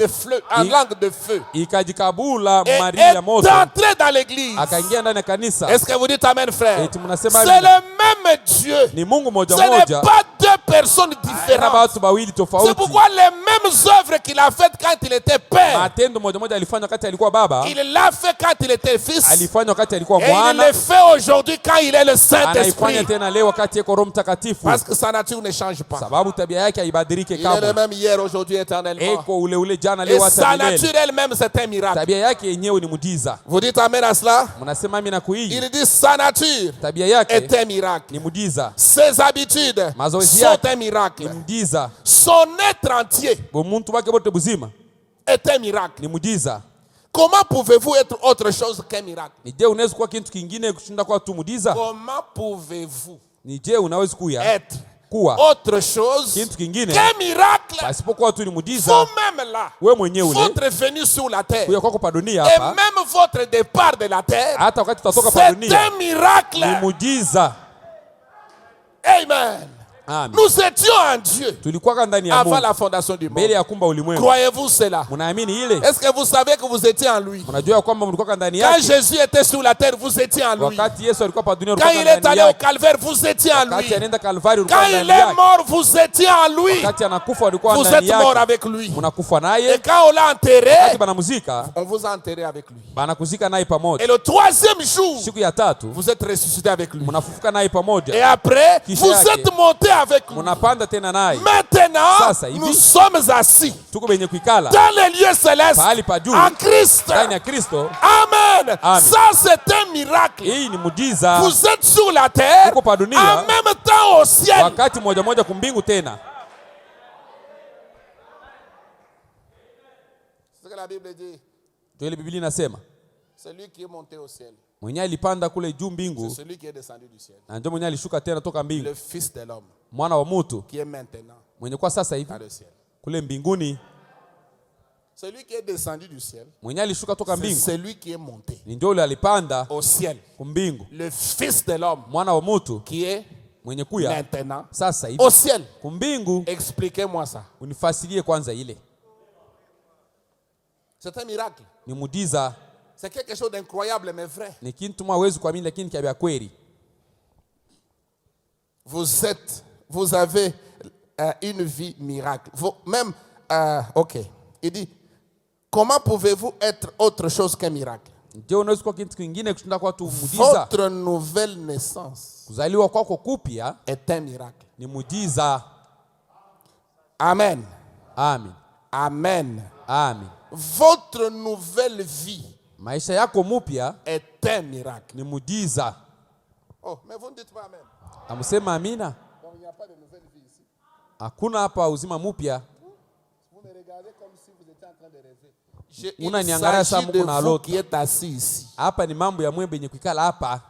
de feu. ikajikabula Et mari est ya moto, entrée dans l'église. akaingia ndani ya kanisa. Est-ce que vous dites amen, frère? Eti mnasema C'est amina. le même Dieu. Ni Mungu Ce moja n'est moja, pas deux personnes na différentes. watu wawili C'est tofauti. pourquoi les mêmes œuvres qu'il a faites quand il était père, Matendo moja moja alifanya wakati alikuwa baba, il l'a fait quand il était fils. alifanya wakati alikuwa Et il mwana, le fait aujourd'hui quand il est le Saint-Esprit. anaifanya tena leo wakati yako Roho Mtakatifu, Parce que sa nature ne change pas. sababu tabia yake haibadilike Il est le kamwe. même hier, aujourd'hui, éternellement. Eko ule ule jana Et leo hata sa milele. nature elle-même, c'est un miracle. Tabia yake yenyewe ni mujiza. Vous dites amen à cela? Mnasema mimi na kuii. Il dit sa nature Tabia est yake un miracle. ni mujiza, Ses habitudes Mazoezi sont yake un ni miracle. mujiza. Son être entier Bumuntu wake bote buzima est un miracle. ni mujiza. Comment pouvez-vous être autre chose qu'un miracle? Ni je unaweza kuwa kitu kingine kushinda kwa tu mujiza? Comment pouvez-vous Ni je unaweza kuya être kuwa autre chose kitu kingine qu'un miracle? pasipokuwa tu ni mujiza? Vous-même là, We mwenyewe ule votre venue sur la terre kuya kwako pa dunia et hapa, même votre départ de la terre, hata wakati utatoka pa c'est dunia un miracle. ni mujiza. Amen. Amen. Nous étions en Dieu Tulikuwa ndani ya avant Mungu la fondation du mbele monde. ya kumba ulimwengu. Croyez-vous cela? Mnaamini ile? Est-ce que vous savez que vous étiez en lui? Mnajua kwamba mlikuwa ndani Quand yake Jésus était sur la terre, vous étiez en lui. wakati Yesu alikuwa pa dunia, Quand ulikuwa il est ndani allé au yake. calvaire, vous étiez en lui. Wakati anaenda Kalvari Quand ulikuwa il ndani est yake. mort, vous étiez en lui. Wakati anakufa ulikuwa Vous ndani êtes mort yake. avec lui. Mnakufa Et naye. quand on l'a enterré, Wakati banamuzika, on vous a enterré avec lui. banakuzika naye Et pamoja. le troisième jour, Siku ya tatu vous êtes ressuscité avec lui. mnafufuka naye Et pamoja. après, Kisha vous yake. êtes monté avec lui. Mnapanda tena naye. Maintenant, Sasa hivi. nous sommes assis Tuko benye kuikala dans les lieux célestes pahali pa juu en Christ. ndani ya Kristo. Amen. Amen. Ça, c'est un miracle. Hii ni mujiza. Vous êtes sur la terre Tuko pa dunia. en même temps au ciel. Wakati moja moja kumbingu tena. C'est ce que la Bible dit. Ndio ile Biblia inasema. Celui qui est monté au ciel, Mwenye alipanda kule juu c'est mbingu celui qui est descendu du ciel. na ndio mwenye alishuka tena toka mbingu. Le Fils de l'homme Mwana wa mtu qui est maintenant mwenye kwa sasa hivi dans le ciel. kule mbinguni, Celui qui est descendu du ciel, mwenye alishuka toka c'est mbingu celui qui est monté ni ndio yule alipanda au ciel. kumbingu. Le Fils de l'homme Mwana wa mtu qui est mwenye kuya maintenant sasa hivi au ciel. kumbingu. Expliquez-moi ça. Unifasilie kwanza ile. C'est un miracle. Ni mujiza, C'est quelque chose d'incroyable mais vrai. ni kitu mwawezi kuamini lakini kia kweli. vous avez une vie miracle. Ok. Il dit, comment pouvez-vous être autre chose qu'un miracle? Votre nouvelle naissance est un miracle. Amen. Amen. Amen. Amen. Votre nouvelle vie est un miracle. Oh, mais vous ne dites pas amen. Amusema amina. Donc il n'y a pas de nouvelle vie ici. Hakuna hapa uzima mupya. Vous me regardez comme si vous étiez en train de rêver. Il s'agit de vous qui êtes assis ici. Hapa ni mambo ya mwembe yenye kuikala hapa.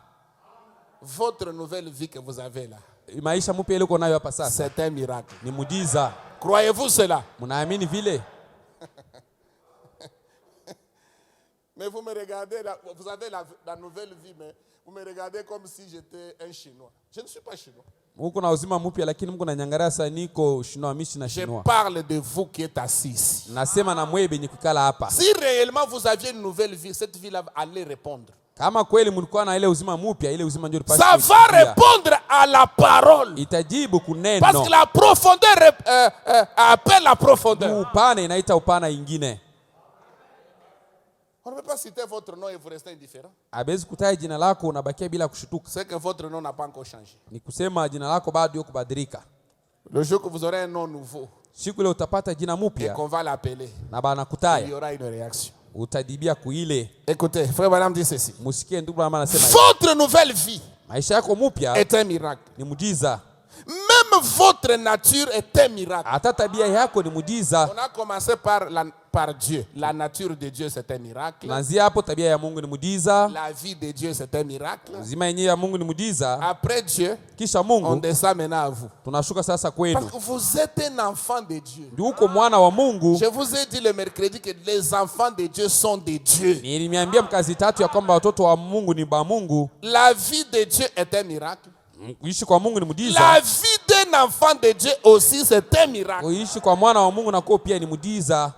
Votre nouvelle vie que vous avez là, Maisha mupya ile uko nayo hapa sasa c'est un miracle. ni muujiza. Croyez-vous cela? Mnaamini vile? Mais vous me regardez là, vous avez la nouvelle vie, mais vous me regardez comme si j'étais un Chinois. Je ne suis pas Chinois. Mungu na uzima mpya lakini Mungu ananyangalia sana niko Chinois mishi na Je Chinois. parle de vous qui êtes assis ici. Nasema na mwebe yenye kuikala hapa. Si réellement vous aviez une nouvelle vie, cette vie-là allait répondre. Kama kweli mlikuwa na ile uzima mpya, ile uzima ndio ipashe. Ça va répondre à la parole. Itajibu kuneno. Parce que la profondeur appelle la profondeur. Upana inaita upana ingine. On ne peut pas citer votre nom et vous restez indifférent. Abezi kutaja jina lako unabakia bila kushtuka. C'est que votre nom n'a pas encore changé. Ni kusema jina lako bado yuko kubadilika. Le jour que vous aurez un nom nouveau, siku ile utapata jina et mpya qu'on va l'appeler, na bana il y kutaya, aura une réaction. utadibia kuile. Écoutez, frère Branham dit ceci. Musikie ndugu Branham anasema Votre nouvelle vie maisha yako mpya est un miracle. ni muujiza. Même votre nature est un miracle. Hata tabia yako ni muujiza. On a commencé par Dieu. La nature de Dieu, c'est un miracle. Naanzia hapo, tabia ya Mungu ni muujiza. La vie de Dieu, c'est un miracle. Uzima yenyewe ya Mungu ni muujiza. Après Dieu, Kisha on Mungu descend maintenant à vous. tunashuka sasa kwenu. Parce que vous êtes un enfant de Dieu. Uko mwana wa Mungu. Je vous ai dit le mercredi que les enfants de Dieu sont de Dieu. Nilimiambia mkazi tatu ya kwamba watoto wa Mungu ni ba Mungu. La vie de Dieu est un miracle. Kuishi kwa Mungu ni muujiza. La vie d'un enfant de Dieu aussi, c'est un miracle. Kuishi kwa mwana wa Mungu nako pia ni muujiza.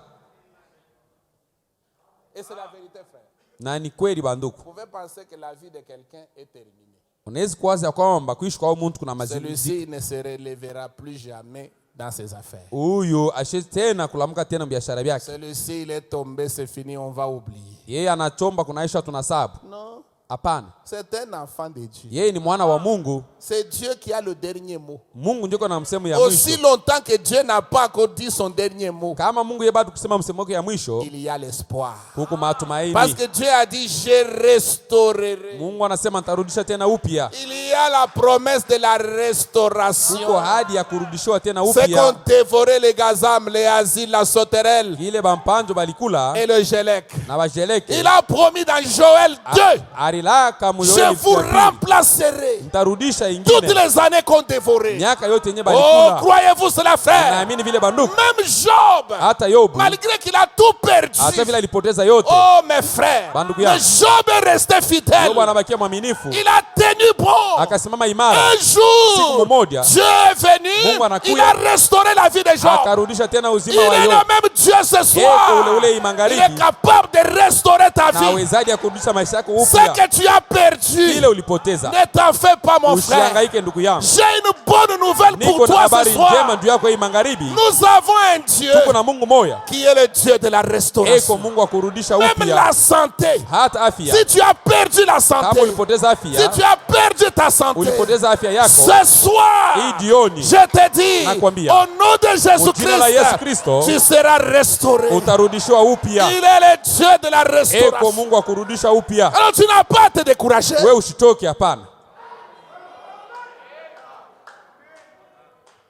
Et c'est la vérité, frère. Na ni kweli banduku. Vous pouvez penser que la vie de quelqu'un est terminée. Unaweza kuwaza kwamba kuishi kwa mtu kuna Celui-ci mazidi. ne se relèvera plus jamais dans ses affaires. Huyu ashe tena kulamka tena biashara yake. Celui-ci, il est tombé, c'est fini, on va oublier. Yeye anachomba kunaisha tunasabu. Non, Hapana. c'est un enfant de Dieu. Yeye ni mwana wa Mungu. C'est Dieu qui a le dernier mot. Mungu ndiko na msemo ya Aussi mwisho. longtemps que Dieu n'a pas encore dit son dernier mot, Kama Mungu yeye bado kusema msemo wake ya mwisho, il y a l'espoir. huko matumaini. Parce que Dieu a dit, je restaurerai. Mungu anasema nitarudisha tena upya. Il y a la promesse de la restauration. Huko ahadi ya kurudishiwa tena C'est qu'on upya. dévorait les gazam, les asiles, la sauterelle Ile bampanjo balikula et le gelec. na bajeleke. Il a promis dans Joël 2, Arilaka je vous remplacerai Nitarudisha toutes ingine. les années qu'on dévorait. Miaka yote yenye Oh, balikula. croyez-vous cela, frère? Naamini vile banduku. Même Job, Hata Yobu. malgré qu'il a tout perdu, Hata vile alipoteza yote. oh mes frères, Bandugu mais yangu. Job est resté fidèle. Yobu anabakia mwaminifu. Il a tenu bon. Akasimama imara. Un jour, Siku moja, Dieu est venu, Mungu anakuja. il a restauré la vie de Job. Akarudisha tena Il uzima wa est le Yobu. même Dieu ce Yeye soir. ule ule Il imagharibi. est capable de restaurer ta Na vie. awezaji ya kurudisha maisha yako Ce upya. que tu as perdu, Ile ulipoteza. ne t'en fais pas, mon frère. Usihangaike ndugu yangu. J'ai une bonne nouvelle pour Niko na toi habari ce soir. njema juu yako hii magharibi. Nous avons un Dieu Tuko na Mungu moya. qui est le Dieu de la Eko restauration. Mungu wa kurudisha Même upya. la santé. Hata afya. Si tu as perdu la Kama santé, ulipoteza si afya, tu as perdu ta santé, ulipoteza afya yako, ce soir, hii jioni je te dis, nakwambia, au nom de jina la Yesu Jésus-Christ, Kristo, tu seras restauré. utarudishiwa upya. Il est le Dieu de la Eko restauration. Mungu wa kurudisha upya. Alors tu n'as pas à te décourager. Wewe usitoke, hapana.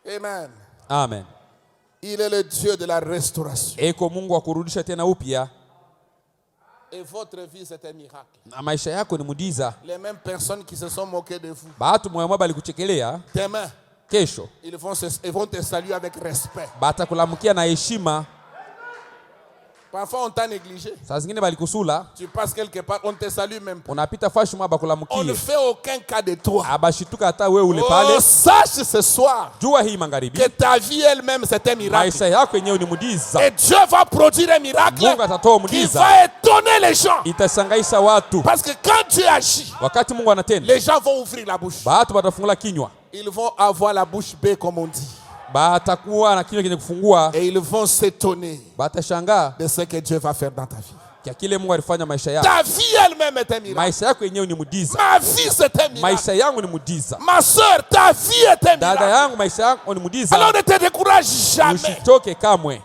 Amen. Amen. Il est le Dieu de la restauration. Eko Mungu wa kurudisha tena upya. Et votre vie, c'est un miracle. Na maisha yako ni muujiza. Les mêmes personnes qui se sont moquées de vous, Batu mwema balikuchekelea, demain, kesho ils vont te saluer avec respect. batakulamukia na heshima. Parfois, on t'a négligé. Saa zingine balikusula, Tu passes quelque part, on te salue même pas. unapita fashi mwa On ne bakulamukie. fait aucun cas de toi. Abashituka hata wewe ule Oh, pale. sache ce soir Jua hii magharibi, que ta vie elle-même, c'est un miracle. maisha yako yenyewe ni muujiza. Et Dieu va produire un miracle Mungu atatoa qui muujiza. va étonner les gens. Itashangaisha watu. Parce que quand Dieu agit, Wakati Mungu anatenda, les gens vont ouvrir la bouche. batu batafungula kinywa. Ils vont avoir la bouche bée, comme on dit. batakuwa na kinywa kenye kufungua, Et ils vont s'étonner batashangaa de ce que Dieu va faire dans ta vie. kwa kile Mungu alifanya maisha yako. Ta vie elle-même est un miracle. Maisha yako yenyewe ni muujiza. Ma vie c'est un miracle. Maisha yangu ni muujiza. Ma soeur, ta vie est un Dada miracle. yangu, maisha yangu ni muujiza. Alors ne te décourage jamais. Usitoke kamwe.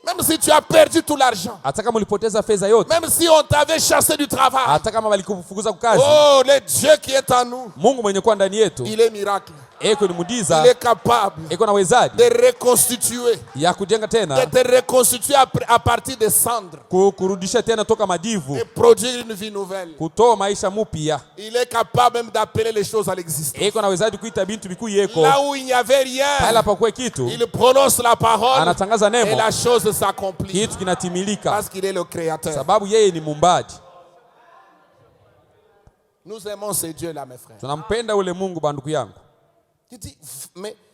Même si tu as perdu tout l'argent. Hata kama ulipoteza fedha yote. Même si on t'avait chassé du travail. Hata kama walikufukuza kukazi. Oh, le Dieu qui est en nous. Mungu mwenye kuwa ndani yetu. Il est miracle. Eko ni muujiza. Il est capable Eko na wezaji de reconstituer. ya kujenga tena. De te reconstituer à partir des cendres. Kurudisha tena toka majivu. Et produire une vie nouvelle. Kutoa maisha mupya. Il est capable même d'appeler les choses à l'existence. Eko na wezaji kuita bintu bikuu yeko. Là où il n'y avait rien. Hala pakuwe kitu. Il prononce la parole. Anatangaza neno. Et la chose s'accomplit. Kitu kinatimilika. Parce qu'il est le créateur. Sababu yeye ni muumbaji. Nous aimons ce Dieu là, mes frères. Tunampenda ule Mungu banduku yangu.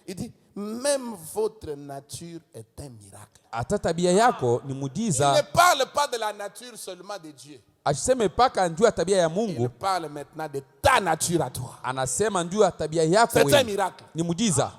Il dit, même votre nature est un miracle. Hata tabia yako ni Il muujiza. ne parle pas de la nature seulement de Dieu. Asiseme paka njua tabia ya Il Mungu, parle maintenant de ta nature à toi. anasema njua tabia yako C'est un wewe. miracle. Ni muujiza.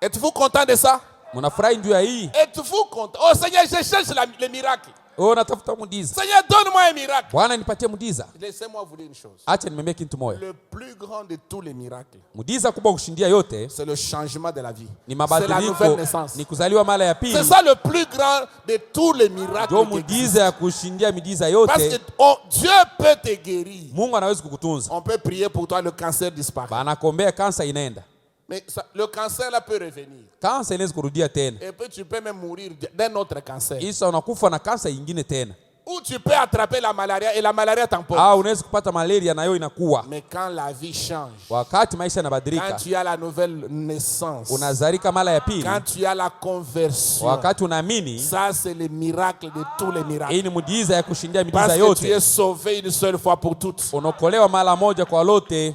Êtes-vous content de ça? Mnafurahi njua hii? Êtes-vous content? Oh Seigneur, je cherche le miracle. Oh, natafuta muujiza. Seigneur, donne-moi un miracle. Bwana nipatie muujiza. Laissez-moi vous dire une chose. Acha nimemeke kitu moja. Le plus grand de tous les miracles, Muujiza kubwa kushindia yote c'est le changement de la vie. ni C'est la mabadiliko, nouvelle naissance. ni kuzaliwa mara ya C'est pili. ça le plus grand de tous les miracles. Ndio qui existent. muujiza ya kushindia miujiza Parce yote. que Dieu peut te guérir. Mungu anaweza kukutunza. On peut prier pour toi, le cancer disparaît. Banakombea kansa inaenda. Mais le cancer là peut revenir. Kansa inaweza kurudia tena. Et puis tu peux même mourir d'un autre cancer. Isa unakufa na kansa ingine tena. Ou tu peux attraper la malaria et la malaria t'emporte. Au unaweza kupata malaria nayo inakuwa. Mais quand la vie change, Wakati maisha quand yanabadilika, tu as la nouvelle naissance, unazalika mara ya pili, quand tu as la conversion, wakati unaamini, ça c'est le miracle de tous les miracles. hii ni muujiza ya kushindia miujiza Parce que tu es yote. sauvé une seule fois pour toutes. Unaokolewa mara moja kwa lote.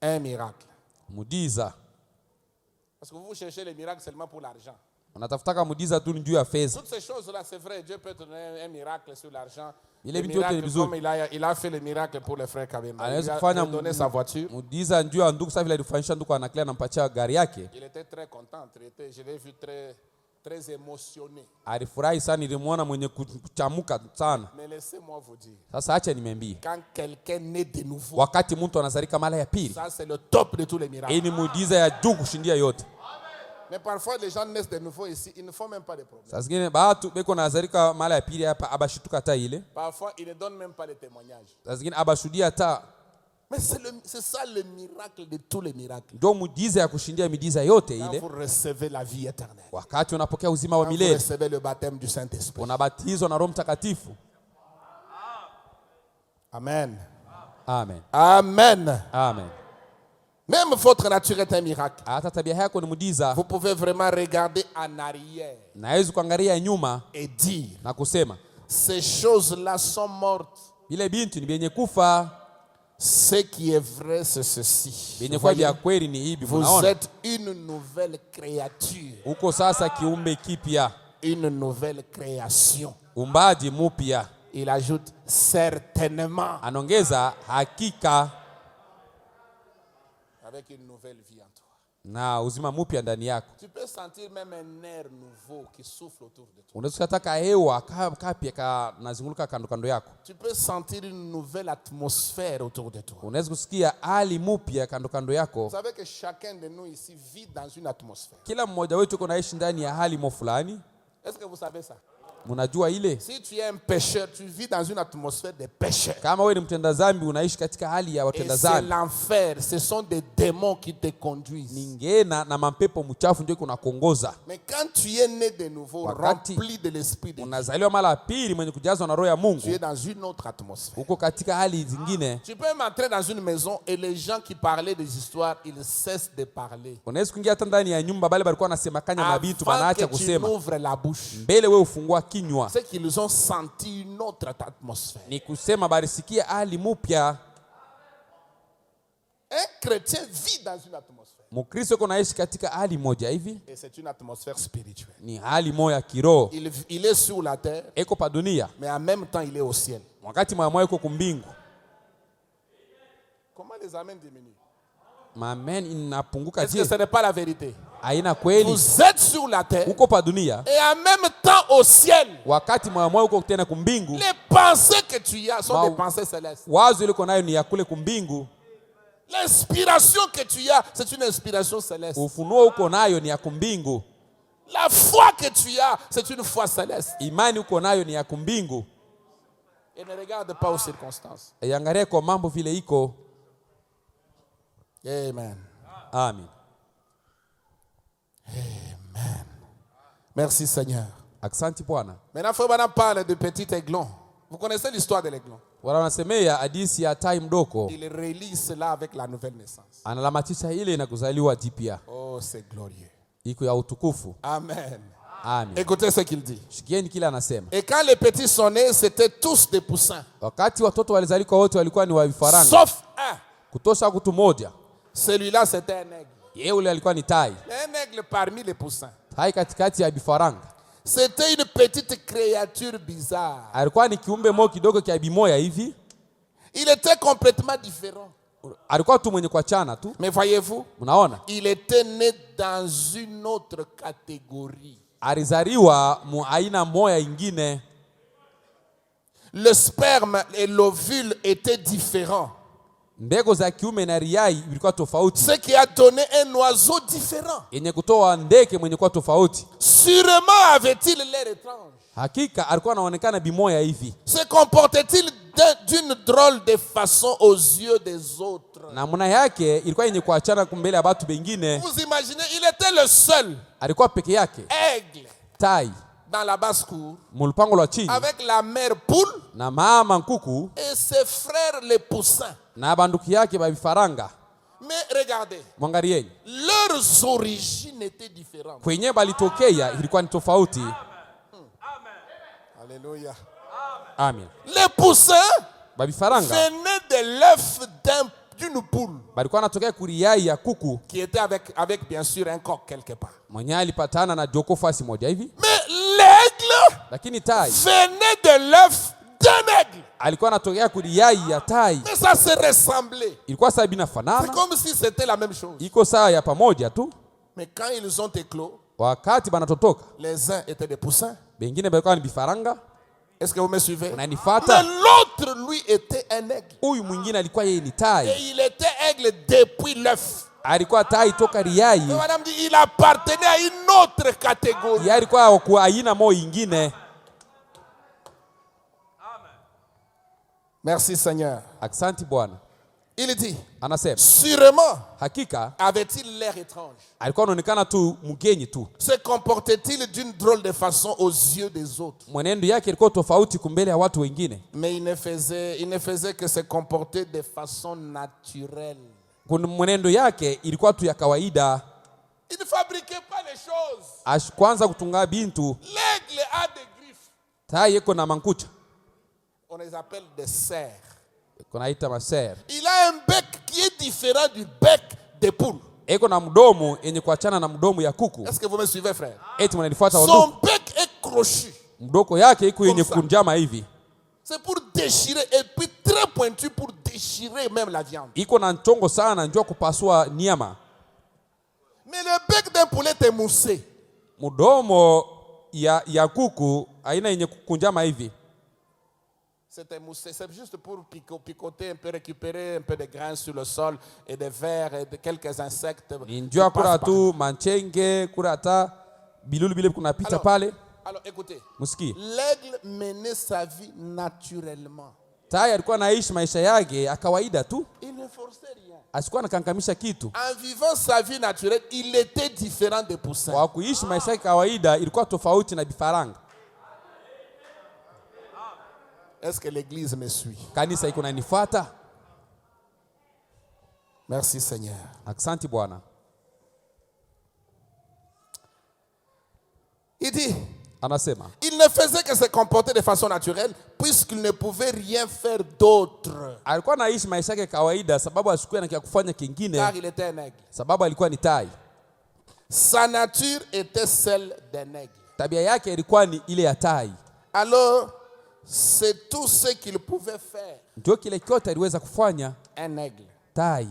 Un miracle. Muujiza. Parce que vous cherchez les miracles seulement pour l'argent. Unatafutaka muujiza tu juu ya fedha. Toutes ces choses-là, c'est vrai, Dieu peut te donner un miracle sur l'argent. Il Le est miracle, vite comme il a fait le miracle pour le frère Kabemba. Il Anaweza a kufanya donné sa voiture. muujiza juu ya ndugu sasa vile alifanyisha ndugu anaklia anampatia gari yake. Il était très content. Je l'ai vu très émotionné. Alifurahi sana, nilimuona mwenye kuchamuka sana. Mais laissez-moi vous dire, Sasa acha nimeambie. quand quelqu'un naît de nouveau, Wakati mtu anazalika mara ya pili, ça c'est le top de tous les miracles. hii ni muujiza ya juu kushindia yote. Mais parfois les gens naissent de nouveau ici, ils ne font même pas de problème. Sasa zingine batu beko nazalika mara ya pili hapa abashituka hata ile. Parfois ils ne donnent même pas les témoignages. Sasa zingine abashudia hata. Mais c'est ça le miracle de tous les miracles. Ndio muujiza ya kushindia miujiza yote Quand ile. vous recevez la vie éternelle. Wakati unapokea uzima wa Quand vous milele, recevez le baptême du Saint-Esprit. unabatizwa na Roho Mtakatifu. Amen. Amen. Amen. Amen. Même votre nature est un miracle. Hata tabia yako ni muujiza. Vous pouvez vraiment regarder en arrière Naweza kuangalia nyuma et dire, na kusema, ces choses-là sont mortes. ile binti ni benye kufa, Ce qui est vrai, c'est ceci. benye Vous kwa voyez, vya kweli ni hivi. vous Mnaona êtes une nouvelle créature, uko sasa kiumbe kipya, une nouvelle création. umbaji mupya. Il ajoute certainement Anaongeza hakika avec une nouvelle vie en toi. na uzima mupya ndani yako. Tu peux sentir même un air nouveau qui souffle autour de toi. Unaweza kutaka hewa kapya kanazunguka kando kando yako. Tu peux sentir une nouvelle atmosphère autour de toi. Unaweza kusikia hali mupya kando kando yako. Vous savez que chacun de nous ici vit dans une atmosphère. Kila mmoja wetu uko naishi ndani ya hali fulani. Est-ce que vous savez ça? Mnajua ile? Si tu es un pécheur, tu vis dans une atmosphère de pécheur. Kama wewe ni mtenda dhambi unaishi katika hali ya Et watenda c'est dhambi. l'enfer. Ce sont des démons qui te conduisent. Ningena na mapepo mchafu ndio kuna kuongoza. Mais quand tu es né de nouveau, Wakati rempli de l'esprit de Dieu, Unazaliwa mara ya pili mwenye kujazwa na roho ya tu Mungu. es dans une autre atmosphère. Uko katika hali zingine. Tu peux même entrer dans une maison et les gens qui parlaient des histoires, ils cessent de parler. Unaweza kuingia hata ndani ya nyumba bali balikuwa nasema kanya mabitu Avant banaacha que tu kusema. n'ouvres la bouche, Mbele wewe ufungua kinywa. c'est qu'ils ont senti une autre atmosphère. Ni kusema barisikia hali mupya. Un chrétien vit dans une atmosphère. Mkristo uko naishi katika hali moja hivi. Et c'est une atmosphère spirituelle. Ni hali moja kiroho. Il est sur la terre, Eko pa dunia. mais en même temps, il est au ciel. Wakati moyo uko kumbingu. Comment les amens diminuent? Maamen inapunguka Est-ce que je? ce n'est pas la vérité? Haina kweli? Vous êtes sur la terre Uko pa dunia, et en même temps au ciel. wakati moyo uko tena kumbingu, Les pensées que tu as sont Ma- des pensées célestes. wazo ile uko nayo ni ya kule kumbingu. L'inspiration que tu as, c'est une inspiration céleste. Ufunuo uko nayo ni ya kumbingu. La foi que tu as, c'est une foi céleste. Imani uko nayo ni ya kumbingu. Et ne regarde pas aux circonstances. Iangalie kwa mambo vile iko. Amen. Amen. Amen. Merci Seigneur. Asante Bwana. Maintenant, Frère Branham parle de petit aiglon. Vous connaissez l'histoire de l'aiglon? Wala wanasemea hadithi ya tai mdoko. Il relie cela avec la nouvelle naissance. Analamatisha ile na kuzaliwa jipya. Oh, c'est glorieux. Iko ya utukufu. Amen. Amen. Écoutez ce qu'il dit. Shikieni kile anasema. Et quand les petits sont nés, c'était tous des poussins. Wakati watoto walizalika wote walikuwa ni wa vifaranga. Sauf un. Kutosha mtu mmoja. Celui-là, c'était un aigle. Yeye ule alikuwa ni tai. Un aigle parmi les poussins. Tai katikati ya vifaranga. C'était une petite créature bizarre. Alikuwa ni kiumbe mo kidogo kia bimoya hivi. Il était complètement différent. Alikuwa tu mwenye kuachana tu. Mais voyez-vous, Unaona? il était né dans une autre catégorie. Alizaliwa mu aina moya ingine. Le sperme et l'ovule étaient différents. Mbegu za kiume na riai vilikuwa tofauti. Ce qui a donné un oiseau différent. Yenye kutoa ndege mwenye kuwa tofauti. Sûrement avait-il l'air étrange. Hakika alikuwa anaonekana bimoya hivi. Se comportait-il d'une drôle de façon aux yeux des autres? Namna yake ilikuwa yenye kuachana kumbele ya watu wengine. Vous imaginez, il était le seul Alikuwa peke yake. aigle Tai dans la basse-cour mulupango la chini avec la mère poule na mama nkuku et ses frères les poussins. na banduki yake ba vifaranga. Mais regardez, Mwangalieni. leurs origines étaient différentes. Kwenye balitokea ilikuwa ni tofauti. Alléluia. Amen. Les poussins Ba vifaranga venaient de l'œuf d'une poule balikuwa anatokea kuriai ya kuku qui était avec bien sûr un coq quelque part. mwenye alipatana na joko fasi moja hivi. Mais l'aigle Lakini tai venait de l'œuf d'un aigle. alikuwa anatokea kuriai ya tai. Mais ça se ressemblait. Ilikuwa sawa C'est binafanana. comme si c'était la même chose. Iko sawa ya pamoja tu. Mais quand ils ont éclos, Wakati banatotoka les uns étaient des poussins. bengine balikuwa ni bifaranga. Est-ce que vous me suivez? Mais Unanifuata? l'autre, lui, était un aigle. Huyu mwingine alikuwa yeye ni tai. Et il était aigle depuis l'œuf. Alikuwa tai toka riai. Et madame dit, il appartenait à une autre catégorie. Yeye alikuwa kwa aina moja ingine. Merci Seigneur. Asante Bwana. Il dit, Anasema sûrement hakika avait-il l'air étrange. alikuwa anaonekana tu mgenyi tu. Se comportait-il d'une drôle de façon aux yeux des autres. Mwenendo yake ilikuwa tofauti kumbele ya watu wengine. Mais il ne faisait que se comporter de façon naturelle. Kuna mwenendo yake ilikuwa tu ya kawaida. Il ne fabriquait pas les choses. Kwanza kutunga bintu. L'aigle a des griffes. Tai yeko na mankucha. On les appelle des cerfs. Kunaita maser. Il a un bec qui est différent du bec des poules. Eko na mdomo yenye kuachana na mdomo ya kuku. Est-ce que vous me suivez, frère? Eti mnanifuata Son wandugu. bec est crochu. Mdoko yake iko yenye Comme ça. kunjama hivi. C'est pour déchirer et puis très pointu pour déchirer même la viande. Iko na ntongo sana njoo kupasua nyama. Mais le bec d'un poulet est moussé. Mdomo ya kuku aina yenye kunjama hivi. C'était moussé. C'est juste pour picoter un peu, récupérer un peu de grains sur le sol et des vers et de quelques insectes. Njoo kura tu manchenge kura ta bilulu bile kuna pita pale. Alors écoutez. Musikie. L'aigle menait sa vie naturellement. Tai alikuwa anaishi maisha yake ya kawaida tu. Il ne forçait rien. Asikuwa anakanganisha kitu. En vivant sa vie naturelle, il était différent des poussins. Kwa kuishi maisha yake kawaida ilikuwa tofauti na bifaranga. Est-ce que l'église me suit? Kanisa iko nanifuata? Merci Seigneur. Asante Bwana. Il dit, Anasema il ne faisait que se comporter de façon naturelle puisqu'il ne pouvait rien faire d'autre. alikuwa anaishi maisha yake kawaida sababu asikuwa na kufanya kingine, Car il était un aigle. sababu alikuwa ni tai. Sa nature était celle d'un aigle. Tabia yake ilikuwa ni ile ya tai. Alors, c'est tout ce qu'il pouvait faire. Ndio kile kyote aliweza kufanya Un aigle. tai.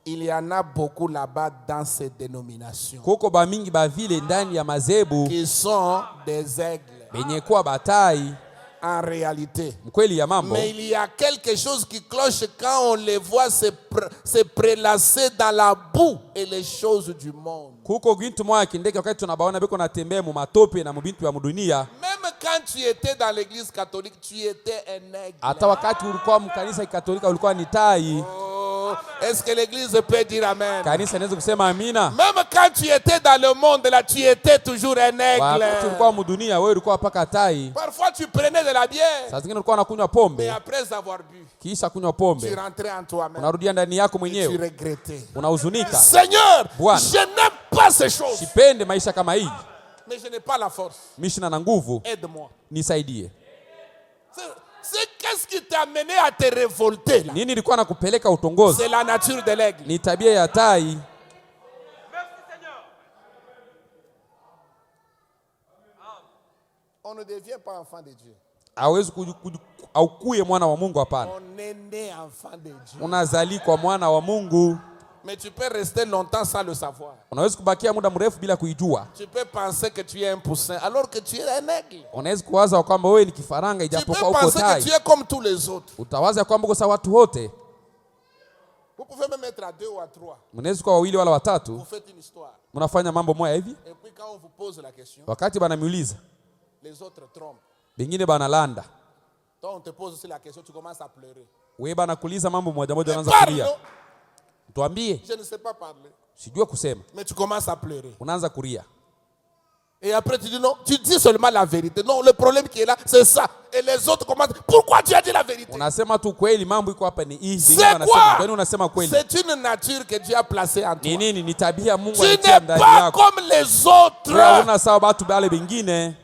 Il y en a beaucoup là-bas dans ces dénominations Kuko ba mingi ba vile ndani ya mazebu qui sont des aigles benye kuwa batai en réalité. mkweli ya mambo. Mais il y a quelque chose qui cloche quand on les voit se prélasser dans la boue et les choses du monde. Kuko gintu moya kindeke wakati tunabaona biko natembea mu matope na mubintu ya mudunia. Même quand tu étais dans l'église catholique, tu étais un aigle. Hata wakati ulikuwa mkanisa katolika ulikuwa ni tai. Est-ce que l'église peut dire amen? Kanisa inaweza kusema amina. Même quand tu étais dans le monde là, tu étais toujours un aigle. Wakati ulikuwa mudunia wewe ulikuwa paka tai. Parfois tu prenais de la bière. Saa zingine ulikuwa unakunywa Mais pombe. après avoir bu, Kisha kunywa tu pombe rentrais en toi-même. unarudia ndani yako Tu mwenyewe. regrettais. Unahuzunika. Seigneur, Bwana, je n'aime pas ces choses. sipende maisha kama hii. Mais je n'ai pas la force. Mishina na nguvu, Aide-moi. nisaidie. Qu'est-ce qui t'a amené à te révolter là? Nini ilikuwa nakupeleka utongozi? C'est la nature de l'aigle. Ni tabia ya tai. On ne devient pas enfant de Dieu. Hawezi aukuye mwana wa Mungu, hapana. On est né enfant de Dieu. Unazali kwa mwana wa Mungu. Mais tu peux rester longtemps sans le savoir. Unaweza kubakia muda mrefu bila kuijua. Tu peux penser que tu es un poussin alors que tu es un aigle. Unaweza kuwaza kwamba wewe ni kifaranga Tu peux ijapokuwa uko penser que tai. tu es comme tous les autres. Utawaza kwamba uko sawa watu wote. Vous pouvez même être à 2 ou à 3. Mnaweza kuwa wawili wala watatu. Vous faites une histoire. Mnafanya mambo moja hivi. Et puis quand on vous pose la question, Wakati banamiuliza, les autres trompent. bengine banalanda. Toi on te pose aussi la question, tu commences à pleurer. Wewe banakuuliza mambo moja moja unaanza Parle, kulia. non? Tuambie, Je ne sais pas parler. sijua kusema. Mais tu commences à pleurer. Unaanza kulia. Et après tu dis non, tu dis seulement la vérité. Non, le problème qui est là, c'est ça. Et les autres commencent, pourquoi tu as dit la vérité? Unasema tu kweli, mambo iko hapa ni hii. C'est quoi? Kwani unasema kweli? C'est une nature que Dieu a placée en toi. Ni nini? Ni tabia Mungu Tu n'es alitia ndani pas yako. comme les autres. Wewe una sawa watu wale wengine.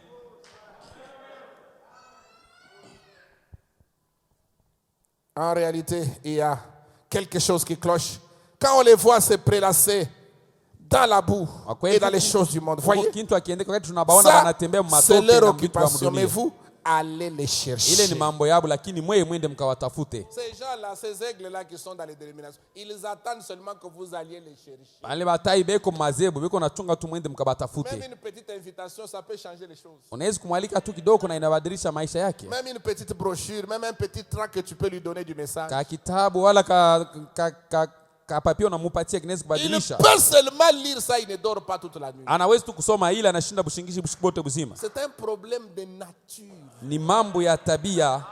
En réalité, il y a quelque chose qui cloche. Quand on les voit se prélasser dans la boue et dans les choses du monde, voyez, Kintu akiendeka wakati tunabaona ça, banatembea c'est matope leur na vitu vya occupation. Mais dunia. vous, allez les Ile chercher. ni mambo yabo, lakini mwende mkawatafute. Ces gens-là, ces aigles-là qui sont dans les dénominations, ils attendent seulement que vous alliez les chercher. Wale batai beko mazebu beko nachunga tu mwende mkabatafute. Même une petite invitation, ça peut changer les choses. Unaweza kumwalika tu kidogo na inabadilisha maisha yake. Même une petite brochure, même un petit tract que tu peux lui donner du message. Ka kitabu wala ka papio unamupatia kinaweza Il kubadilisha. peut seulement lire ça, il ne dort pas toute la nuit. Anaweza tu kusoma ile anashinda bushingishi busiku bote buzima. C'est un problème de nature. Ni mambo ya tabia.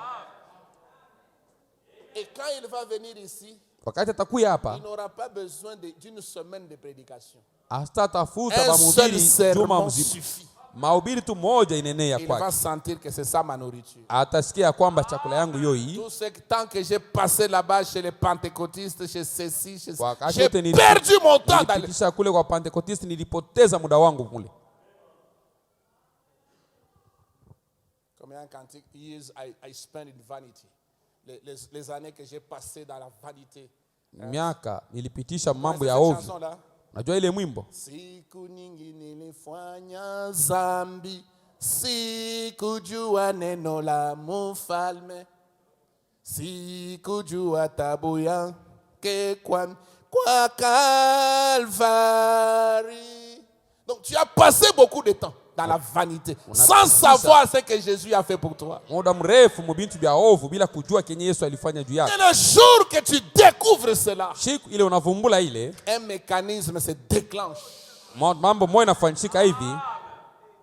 Et quand il va venir ici, Wakati atakuya hapa, il n'aura pas besoin d'une semaine de prédication. hasta tafuta Un seul mahubiri juma sermon mzima. suffit. Mahubiri tu moja inenea Il va kwake. sentir que c'est ça ma nourriture. Atasikia kwamba chakula yangu yoi. Tout ce tant que j'ai passé là-bas chez les pentecôtistes, chez ceci, chez ça, Wakati j'ai wote perdu mon temps dans nilipitisha kule kwa Pentecost, nilipoteza muda wangu kule. Comme un cantique, years I spent in vanity. Les années que j'ai passées dans la vanité. Miaka nilipitisha mambo Cette ya ovyo. chanson-là. Najua ile mwimbo. Siku nyingi nilifanya zambi, sikujua neno la mfalme, sikujua tabu yake kwa Calvary. Donc tu as passé beaucoup de temps dans la vanité, sans savoir ce que Jésus a fait pour toi. Muda mrefu mubintu bya ovu bila kujua kenye Yesu alifanya juu yako. Et le jour que tu découvres cela, Siku ile unavumbula ile, un mécanisme se déclenche mambo moja inafanyika hivi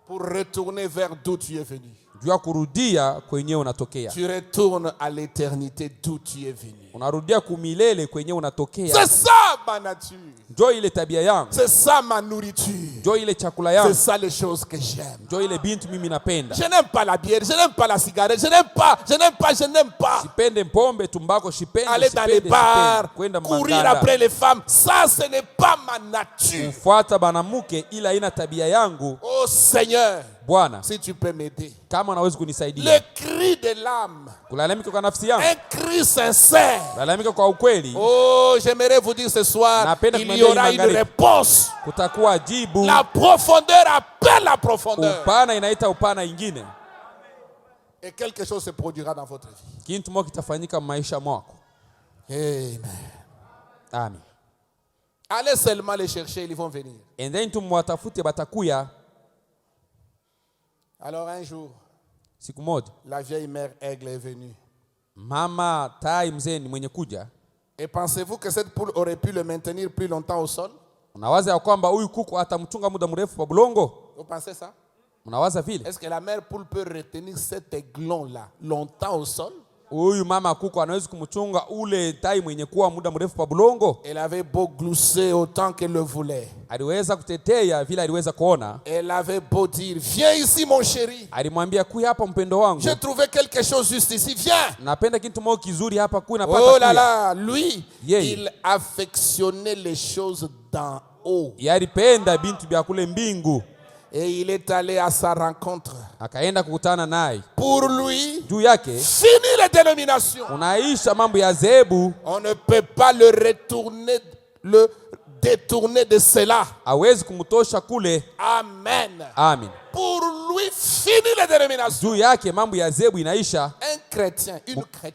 pour retourner vers d'où tu es venu. juu ya kurudia kwenye unatokea. Tu retournes à l'éternité d'où tu es venu. Unarudia kumilele kwenye unatokea. C'est ça ma nature. Njoo ile tabia yangu. C'est ça ma nourriture. Njoo ile chakula C'est yangu. ça les choses que j'aime. Njoo ile bintu mimi napenda. Je n'aime pas la bière, je n'aime pas la cigarette, je n'aime pas. Sipende pombe, tumbako, sipende, Aller dans les bars, kwenda courir manganda. après les femmes, ça ce n'est pas ma nature. Kufuata banamuke ila ina tabia yangu. Oh Seigneur, Bwana, si tu peux m'aider. kama unaweza kunisaidia. Le cri de l'âme, Kulalamika kwa nafsi yangu. un cri sincère. Kulalamika kwa ukweli. Oh, j'aimerais vous dire ce soir, il y aura une réponse. Kutakuwa jibu. La profondeur appelle la profondeur. Upana inaita upana ingine. Et quelque chose se produira dans votre vie. Kintu moja kitafanyika maisha mwako. Amen. Amen. Allez seulement les chercher, ils vont venir. Endeni tu mwatafute batakuya. Alors un jour, Siku moja la vieille mère aigle est venue. mama tai mzee ni mwenye kuja. Et pensez-vous que cette poule aurait pu le maintenir plus longtemps au sol? Unawaza ya kwamba huyu kuku atamchunga muda mrefu kwa bulongo? Vous pensez ça? Unawaza vile? Est-ce que la mère poule peut retenir cet aiglon-là longtemps au sol? Huyu mama kuku anaweza kumchunga ule tai mwenye kuwa muda mrefu kwa bulongo? Elle avait beau glousser autant qu'elle le voulait. Aliweza kutetea vile aliweza kuona. Elle avait beau dire, viens ici mon chéri. Alimwambia kuya hapa mpendo wangu. J'ai trouvé quelque chose juste ici, viens. Napenda kitu moja kizuri hapa kuya napata. Oh là là, lui, Yeah. il affectionnait les choses d'en haut. Yalipenda bintu vya kule mbingu. Et il est allé à sa rencontre. Akaenda kukutana naye. Pour lui, Juu yake fini les dénominations. unaisha mambo ya zebu. On ne peut pas le détourner de cela. Hawezi kumtosha kule. Amen. Amen. Pour lui, fini les dénominations. Juu yake mambo ya zebu inaisha. Un chrétien, une chrétienne